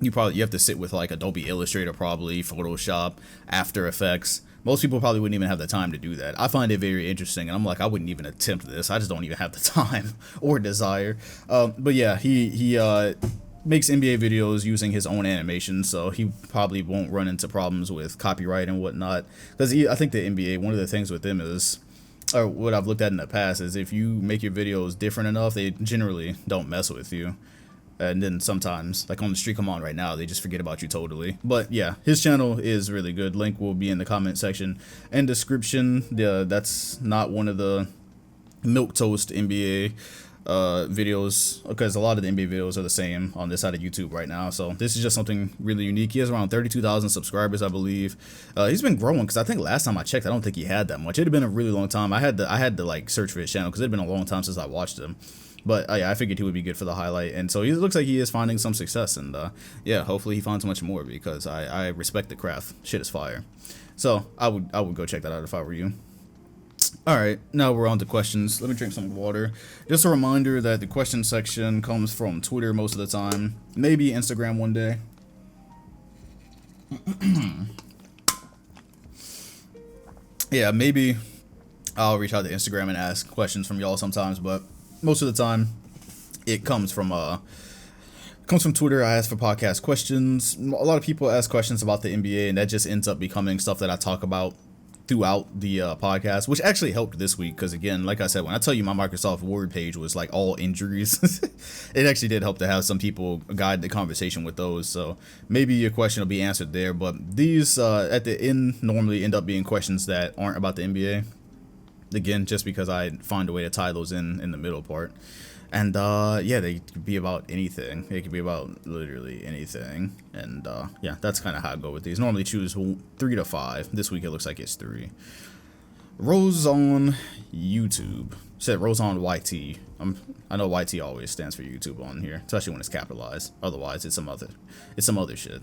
You have to sit with like Adobe Illustrator, probably Photoshop, After Effects. Most people probably wouldn't even have the time to do that. I find it very interesting, and I'm like, I wouldn't even attempt this. I just don't even have the time or desire. But yeah, he makes NBA videos using his own animation, so he probably won't run into problems with copyright and whatnot. Because I think the NBA, one of the things with them is, or what I've looked at in the past, is if you make your videos different enough, they generally don't mess with you. And then sometimes, like on the streak I'm on right now, they just forget about you totally. But yeah, his channel is really good. Link will be in the comment section and description. That's not one of the milquetoast NBA videos, because a lot of the NBA videos are the same on this side of YouTube right now. So this is just something really unique. He has around 32,000 subscribers, I believe. He's been growing, because I think last time I checked, I don't think he had that much. It had been a really long time. I had to like search for his channel because it had been a long time since I watched him. But yeah, I figured he would be good for the highlight, and so he looks like he is finding some success, and yeah, hopefully he finds much more, because I respect the craft. Shit is fire. So I would go check that out if I were you. Alright, now we're on to questions. Let me drink some water. Just a reminder that the question section comes from Twitter most of the time. Maybe Instagram one day. Yeah, maybe I'll reach out to Instagram and ask questions from y'all sometimes, but most of the time it comes from Twitter. I ask for podcast questions. A lot of people ask questions about the NBA, and that just ends up becoming stuff that I talk about throughout the podcast, which actually helped this week, because again, like I said, when I tell you my Microsoft Word page was like all injuries, it actually did help to have some people guide the conversation with those. So maybe your question will be answered there, but these at the end normally end up being questions that aren't about the NBA, again, just because I find a way to tie those in the middle part. And yeah, they could be about anything. They could be about literally anything. And yeah, that's kind of how I go with these. Normally choose 3 to 5. This week it looks like it's 3. Rose on YouTube said Rose on YT. I know YT always stands for YouTube on here, especially when it's capitalized. Otherwise, it's some other shit.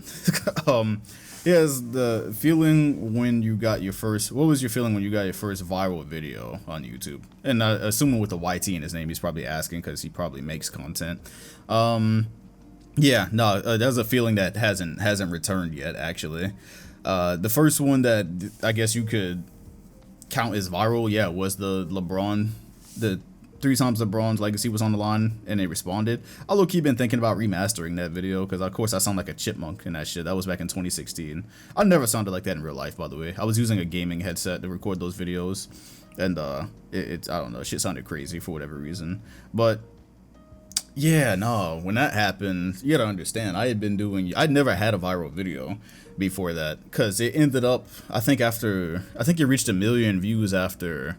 Yeah, it's the feeling when you got your first. What was your feeling when you got your first viral video on YouTube? And assuming with the YT in his name, he's probably asking because he probably makes content. Yeah, no, that's a feeling that hasn't returned yet. Actually, the first one that I guess you could count as viral, yeah, was the LeBron, the 3 times LeBron's legacy was on the line and they responded. I low-key been thinking about remastering that video, because of course I sound like a chipmunk in that shit. That was back in 2016. I never sounded like that in real life, by the way. I was using a gaming headset to record those videos, and I don't know, shit sounded crazy for whatever reason. But yeah, no, when that happened, you gotta understand, I'd never had a viral video before that, because it ended up, I think it reached 1 million views after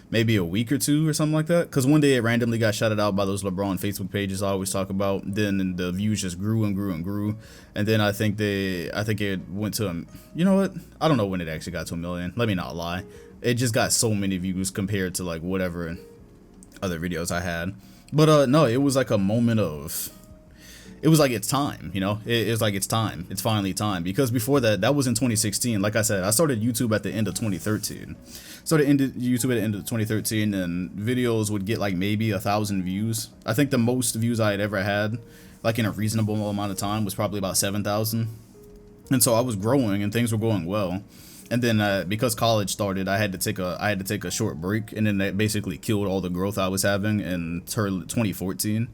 maybe a week or 2 or something like that, because one day it randomly got shouted out by those LeBron Facebook pages I always talk about. Then the views just grew and grew and grew, and then I think it went to you know what, I don't know when it actually got to 1 million, let me not lie. It just got so many views compared to like whatever other videos I had. But no, it was like a moment of, it was like it's time, you know. It was like it's time. It's finally time. Because before that was in 2016. Like I said, I started YouTube at the end of 2013. YouTube at the end of 2013, and videos would get like maybe 1,000 views. I think the most views I had ever had, like in a reasonable amount of time, was probably about 7,000. And so I was growing and things were going well. And then because college started, I had to take a short break, and then that basically killed all the growth I was having in 2014.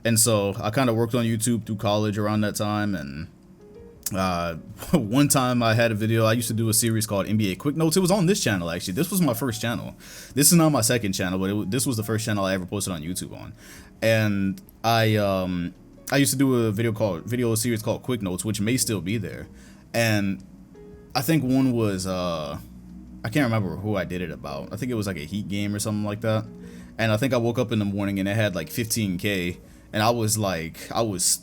And so I kind of worked on YouTube through college around that time. And one time I had a video. I used to do a series called NBA Quick Notes. It was on this channel, actually. This was my first channel. This is not my second channel, but this was the first channel I ever posted on YouTube on. And I used to do a video series called Quick Notes, which may still be there. And I think one was I can't remember who I did it about. I think it was like a Heat game or something like that. And I think I woke up in the morning and it had like 15K. And I was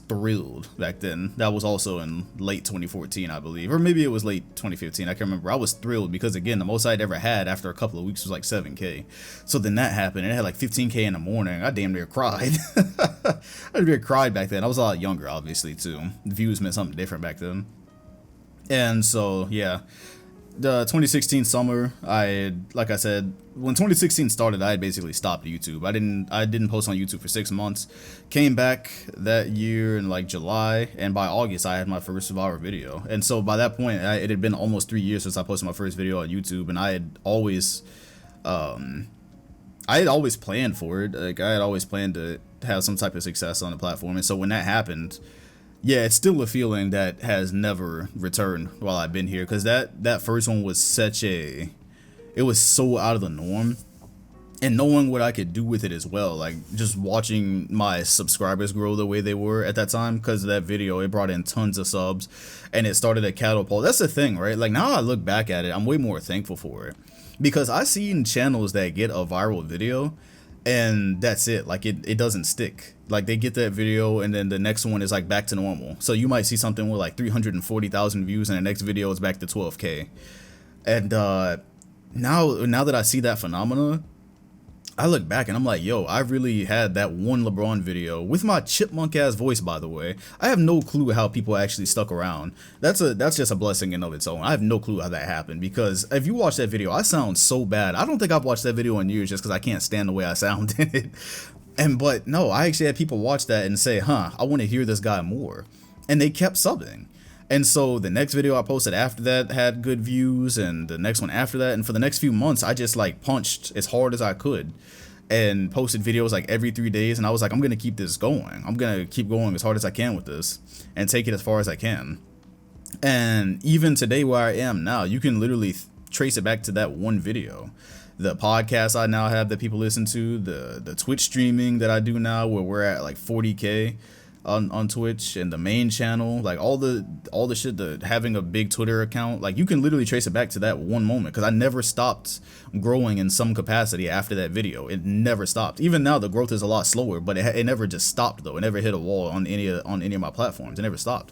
thrilled back then. That was also in late 2014, I believe. Or maybe it was late 2015. I can't remember. I was thrilled because, again, the most I'd ever had after a couple of weeks was like 7K. So then that happened, and it had like 15K in the morning. I damn near cried. I damn near cried back then. I was a lot younger, obviously, too. The views meant something different back then. And so, yeah. The 2016 summer, like I said, when 2016 started, I had basically stopped YouTube. I didn't post on YouTube for 6 months. Came back that year in like July, and by August I had my first viral video. And so by that point, it had been almost 3 years since I posted my first video on YouTube, and I had always planned for it. Like I had always planned to have some type of success on the platform. And so when that happened, yeah, it's still a feeling that has never returned while I've been here, because that first one was it was so out of the norm, and knowing what I could do with it as well, like just watching my subscribers grow the way they were at that time, because of that video, it brought in tons of subs, and it started a catapult. That's the thing, right? Like now I look back at it, I'm way more thankful for it, because I've seen channels that get a viral video, and that's it. Like it doesn't stick. Like they get that video and then the next one is like back to normal. So you might see something with like 340,000 views and the next video is back to 12K. And now that I see that phenomena, I look back and I'm like, yo, I really had that one LeBron video with my chipmunk ass voice, by the way. I have no clue how people actually stuck around. That's just a blessing in of its own. I have no clue how that happened, because if you watch that video, I sound so bad. I don't think I've watched that video in years just because I can't stand the way I sound in it. But no, I actually had people watch that and say, I want to hear this guy more. And they kept subbing. And so the next video I posted after that had good views, and the next one after that, and for the next few months I just like punched as hard as I could and posted videos like every 3 days, and I was like, I'm gonna keep this going. I'm gonna keep going as hard as I can with this and take it as far as I can. And even today where I am now, you can literally trace it back to that one video. The podcast I now have that people listen to, the Twitch streaming that I do now where we're at like 40K on Twitch, and the main channel, like all the shit, the having a big Twitter account, like you can literally trace it back to that one moment, because I never stopped growing in some capacity after that video. It never stopped. Even now the growth is a lot slower, but it never just stopped though. It never hit a wall on any of my platforms. It never stopped.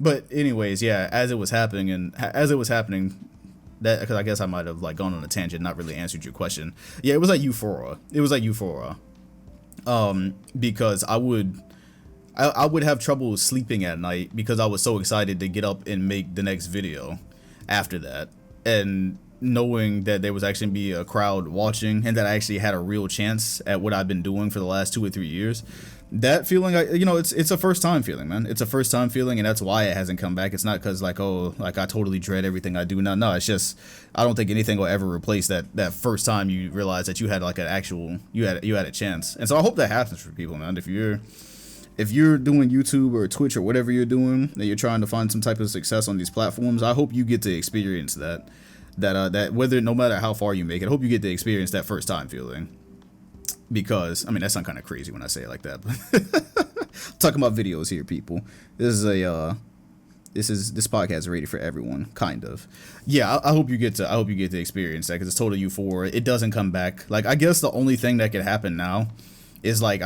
But anyways, yeah, as it was happening, that, because I guess I might have like gone on a tangent, not really answered your question. Yeah, it was like Euphoria. Because I would have trouble sleeping at night because I was so excited to get up and make the next video after that, and knowing that there was actually gonna be a crowd watching and that I actually had a real chance at what I've been doing for the last 2 or 3 years. That feeling, it's a first time feeling, man. It's a first time feeling, and that's why it hasn't come back. It's not because like, oh, like I totally dread everything I do now. No, it's just I don't think anything will ever replace that first time you realize that you had like you had a chance. And so I hope that happens for people, man. If you're doing YouTube or Twitch or whatever you're doing, that you're trying to find some type of success on these platforms, I hope you get to experience that whether, no matter how far you make it, I hope you get to experience that first time feeling. Because, I mean, that sounds kind of crazy when I say it like that, but talking about videos here, people. This podcast is rated for everyone, kind of. Yeah, I hope you get to experience that, because it's total euphoria. It doesn't come back. Like, I guess the only thing that could happen now is like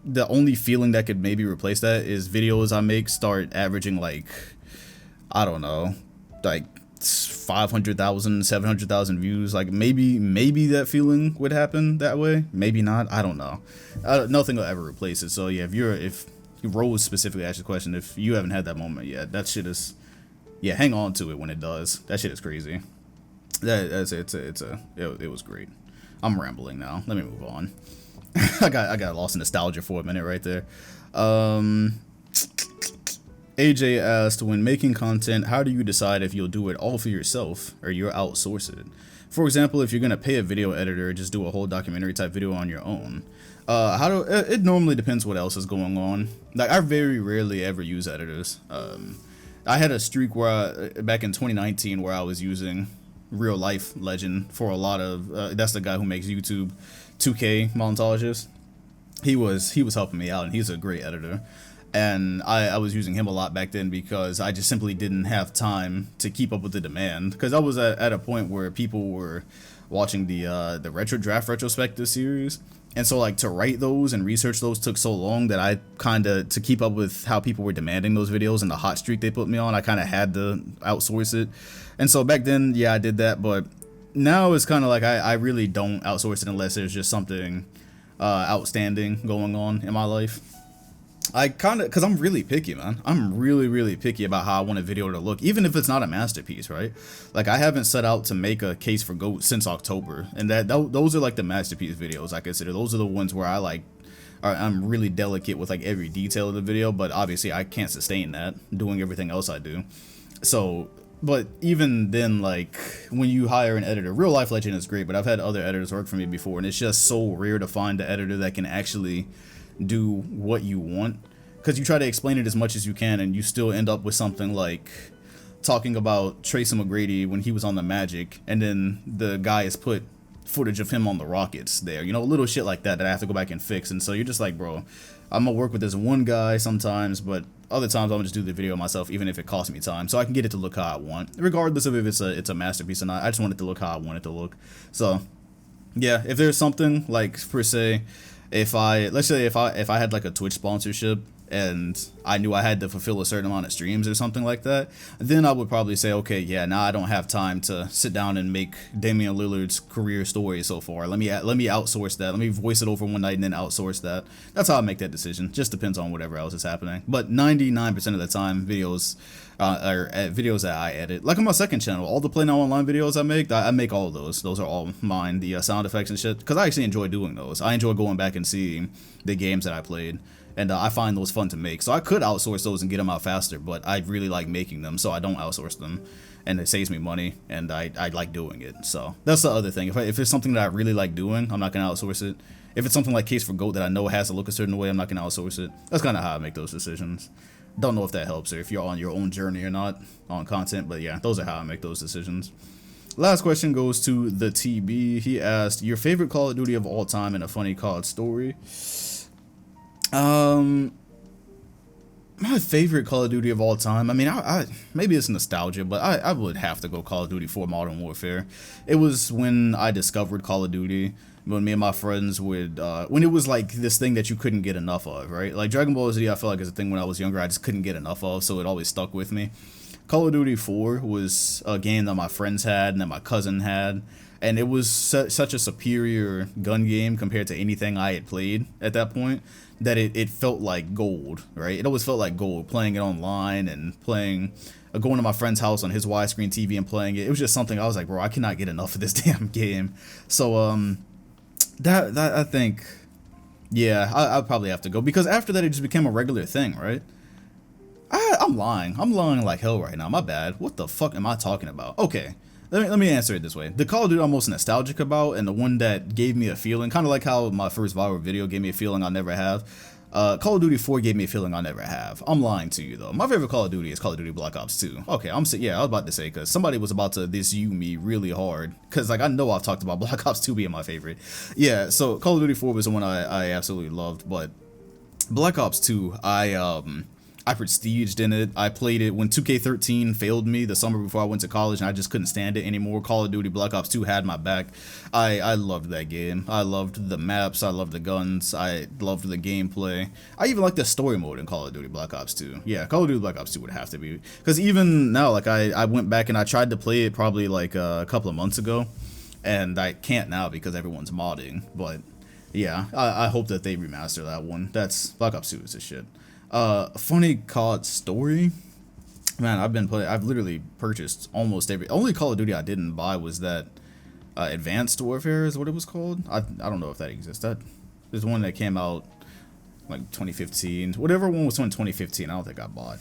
the only feeling that could maybe replace that is videos I make start averaging like, I don't know, like 500,000, 700,000 views. Like maybe that feeling would happen that way. Maybe not. I don't know. Nothing will ever replace it. So yeah, if Rose specifically asked the question, if you haven't had that moment yet, that shit is, yeah, hang on to it when it does. That shit is crazy. It was great. I'm rambling now. Let me move on. I got lost in nostalgia for a minute right there. AJ asked, when making content, how do you decide if you'll do it all for yourself or you'll outsource it? For example, if you're gonna pay a video editor, just do a whole documentary type video on your own. It normally depends what else is going on. Like, I very rarely ever use editors. I had a streak where back in 2019 where I was using Real Life Legend for a lot of that's the guy who makes YouTube 2K montages. He was helping me out, and he's a great editor. And I was using him a lot back then because I just simply didn't have time to keep up with the demand, because I was at a point where people were watching the retro draft retrospective series, and so like to write those and research those took so long that I to keep up with how people were demanding those videos and the hot streak they put me on, I kind of had to outsource it. And so back then, yeah, I did that, but now it's kind of like I really don't outsource it unless there's just something outstanding going on in my life. Because I'm really picky, man. I'm really, really picky about how I want a video to look, even if it's not a masterpiece, right? Like, I haven't set out to make a case for GOAT since October, and those are like the masterpiece videos I consider. Those are the ones where I'm really delicate with like every detail of the video, but obviously I can't sustain that doing everything else I do. So, but even then, like, when you hire an editor, Real Life Legend is great, but I've had other editors work for me before, and it's just so rare to find an editor that can actually do what you want, because you try to explain it as much as you can and you still end up with something like talking about Tracy McGrady when he was on the Magic, and then the guy has put footage of him on the Rockets there, little shit like that I have to go back and fix. And so you're just like, bro, I'm gonna work with this one guy sometimes, but other times I'm gonna just do the video myself, even if it costs me time, so I can get it to look how I want, regardless of if it's a masterpiece or not. I just want it to look how I want it to look. So yeah, if there's something like, per se, let's say if I had like a Twitch sponsorship and I knew I had to fulfill a certain amount of streams or something like that, then I would probably say, okay, yeah, now I don't have time to sit down and make Damian Lillard's career story so far. Let me outsource that. Let me voice it over one night and then outsource that. That's how I make that decision. Just depends on whatever else is happening. But 99% of the time, videos videos that I edit, like on my second channel, all the Play Now Online videos I make all of those. Those are all mine, the sound effects and shit, because I actually enjoy doing those. I enjoy going back and seeing the games that I played. And I find those fun to make. So I could outsource those and get them out faster, but I really like making them, so I don't outsource them. And it saves me money, and I like doing it. So that's the other thing. If it's something that I really like doing, I'm not going to outsource it. If it's something like Case for GOAT that I know has to look a certain way, I'm not going to outsource it. That's kind of how I make those decisions. Don't know if that helps or if you're on your own journey or not on content, but yeah, those are how I make those decisions. Last question goes to the TB. He asked, your favorite Call of Duty of all time and a funny COD story. My favorite Call of Duty of all time, I mean, I maybe it's nostalgia, but I would have to go Call of Duty 4 Modern Warfare. It was when I discovered Call of Duty, when me and my friends would, when it was like this thing that you couldn't get enough of, right? Like Dragon Ball Z, I feel like is a thing when I was younger I just couldn't get enough of, so it always stuck with me. Call of Duty 4 was a game that my friends had and that my cousin had, and it was such a superior gun game compared to anything I had played at that point, that it felt like gold, right? It always felt like gold, playing it online and going to my friend's house on his widescreen TV and playing it. It was just something I was like, bro, I cannot get enough of this damn game. So, that I think, yeah, I'd probably have to go, because after that it just became a regular thing, right? I'm lying like hell right now, my bad. What the fuck am I talking about? Okay. Let me answer it this way. The Call of Duty I'm most nostalgic about, and the one that gave me a feeling, kind of like how my first viral video gave me a feeling I'll never have, Call of Duty 4 gave me a feeling I'll never have. I'm lying to you, though. My favorite Call of Duty is Call of Duty Black Ops 2. Okay, yeah, I was about to say, because somebody was about to diss me really hard, because, like, I know I've talked about Black Ops 2 being my favorite. Yeah, so Call of Duty 4 was the one I absolutely loved, but Black Ops 2, I prestiged in it. I played it when 2K13 failed me the summer before I went to college, and I just couldn't stand it anymore. Call of Duty Black Ops 2 had my back. I loved that game. I loved the maps. I loved the guns. I loved the gameplay. I even liked the story mode in Call of Duty Black Ops 2. Yeah, Call of Duty Black Ops 2 would have to be. Because even now, like, I went back and I tried to play it probably like a couple of months ago, and I can't now because everyone's modding. But yeah, I hope that they remaster that one. Black Ops 2 is a shit. Funny COD story, man. I've literally purchased almost only Call of Duty I didn't buy was that Advanced Warfare is what it was called. I don't know if that exists. There's one that came out like 2015, whatever one was in 2015. I don't think I bought.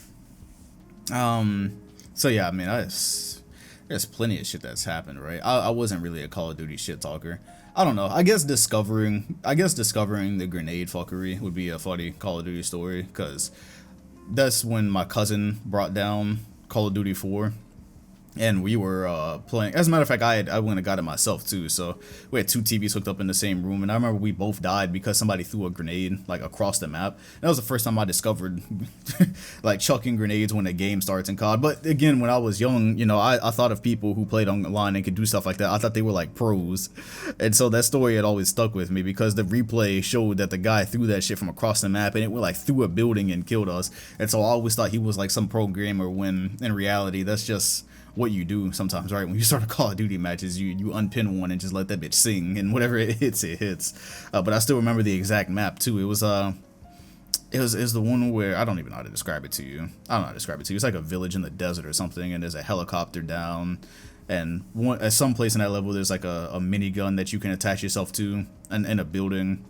So yeah, I mean, there's plenty of shit that's happened, right? I wasn't really a Call of Duty shit talker. I don't know. I guess discovering the grenade fuckery would be a funny Call of Duty story, because that's when my cousin brought down Call of Duty 4. And we were playing. As a matter of fact, I went and got it myself too. So we had two TVs hooked up in the same room, and I remember we both died because somebody threw a grenade like across the map. And that was the first time I discovered like chucking grenades when a game starts in COD. But again, when I was young, you know, I thought of people who played online and could do stuff like that. I thought they were like pros, and so that story had always stuck with me because the replay showed that the guy threw that shit from across the map, and it went like through a building and killed us. And so I always thought he was like some pro gamer, when in reality that's just what you do sometimes, right? When you start a Call of Duty matches, you unpin one and just let that bitch sing, and whatever it hits, it hits. But I still remember the exact map too. It was the one where I don't even know how to describe it to you. I don't know how to describe it to you. It's like a village in the desert or something, and there's a helicopter down, and at some place in that level there's like a minigun that you can attach yourself to in a building.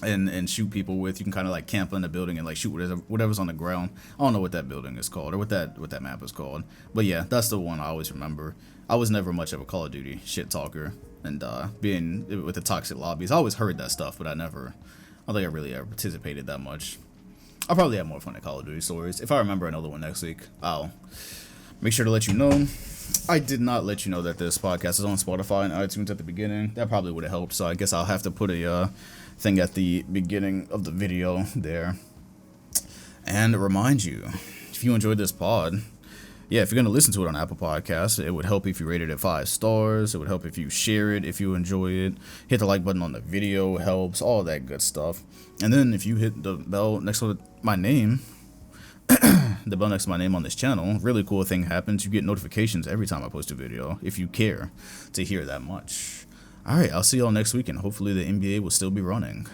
And shoot people with. You can kind of like camp in the building and like shoot whatever's on the ground. I don't know what that building is called or what that map is called. But yeah, that's the one I always remember. I was never much of a Call of Duty shit talker, and being with the toxic lobbies, I always heard that stuff, but I don't think I really ever participated that much. I'll probably have more fun at Call of Duty stories. If I remember another one next week, I'll make sure to let you know. I did not let you know that this podcast is on Spotify and iTunes at the beginning. That probably would have helped, so I guess I'll have to put a thing at the beginning of the video there. And remind you, if you enjoyed this pod, yeah, if you're gonna listen to it on Apple Podcasts, it would help if you rated it 5 stars. It would help if you share it if you enjoy it. Hit the like button on the video helps, all that good stuff. And then if you hit the bell next to my name, the bell next to my name on this channel, really cool thing happens. You get notifications every time I post a video if you care to hear that much. All right, I'll see y'all next week, and hopefully the NBA will still be running.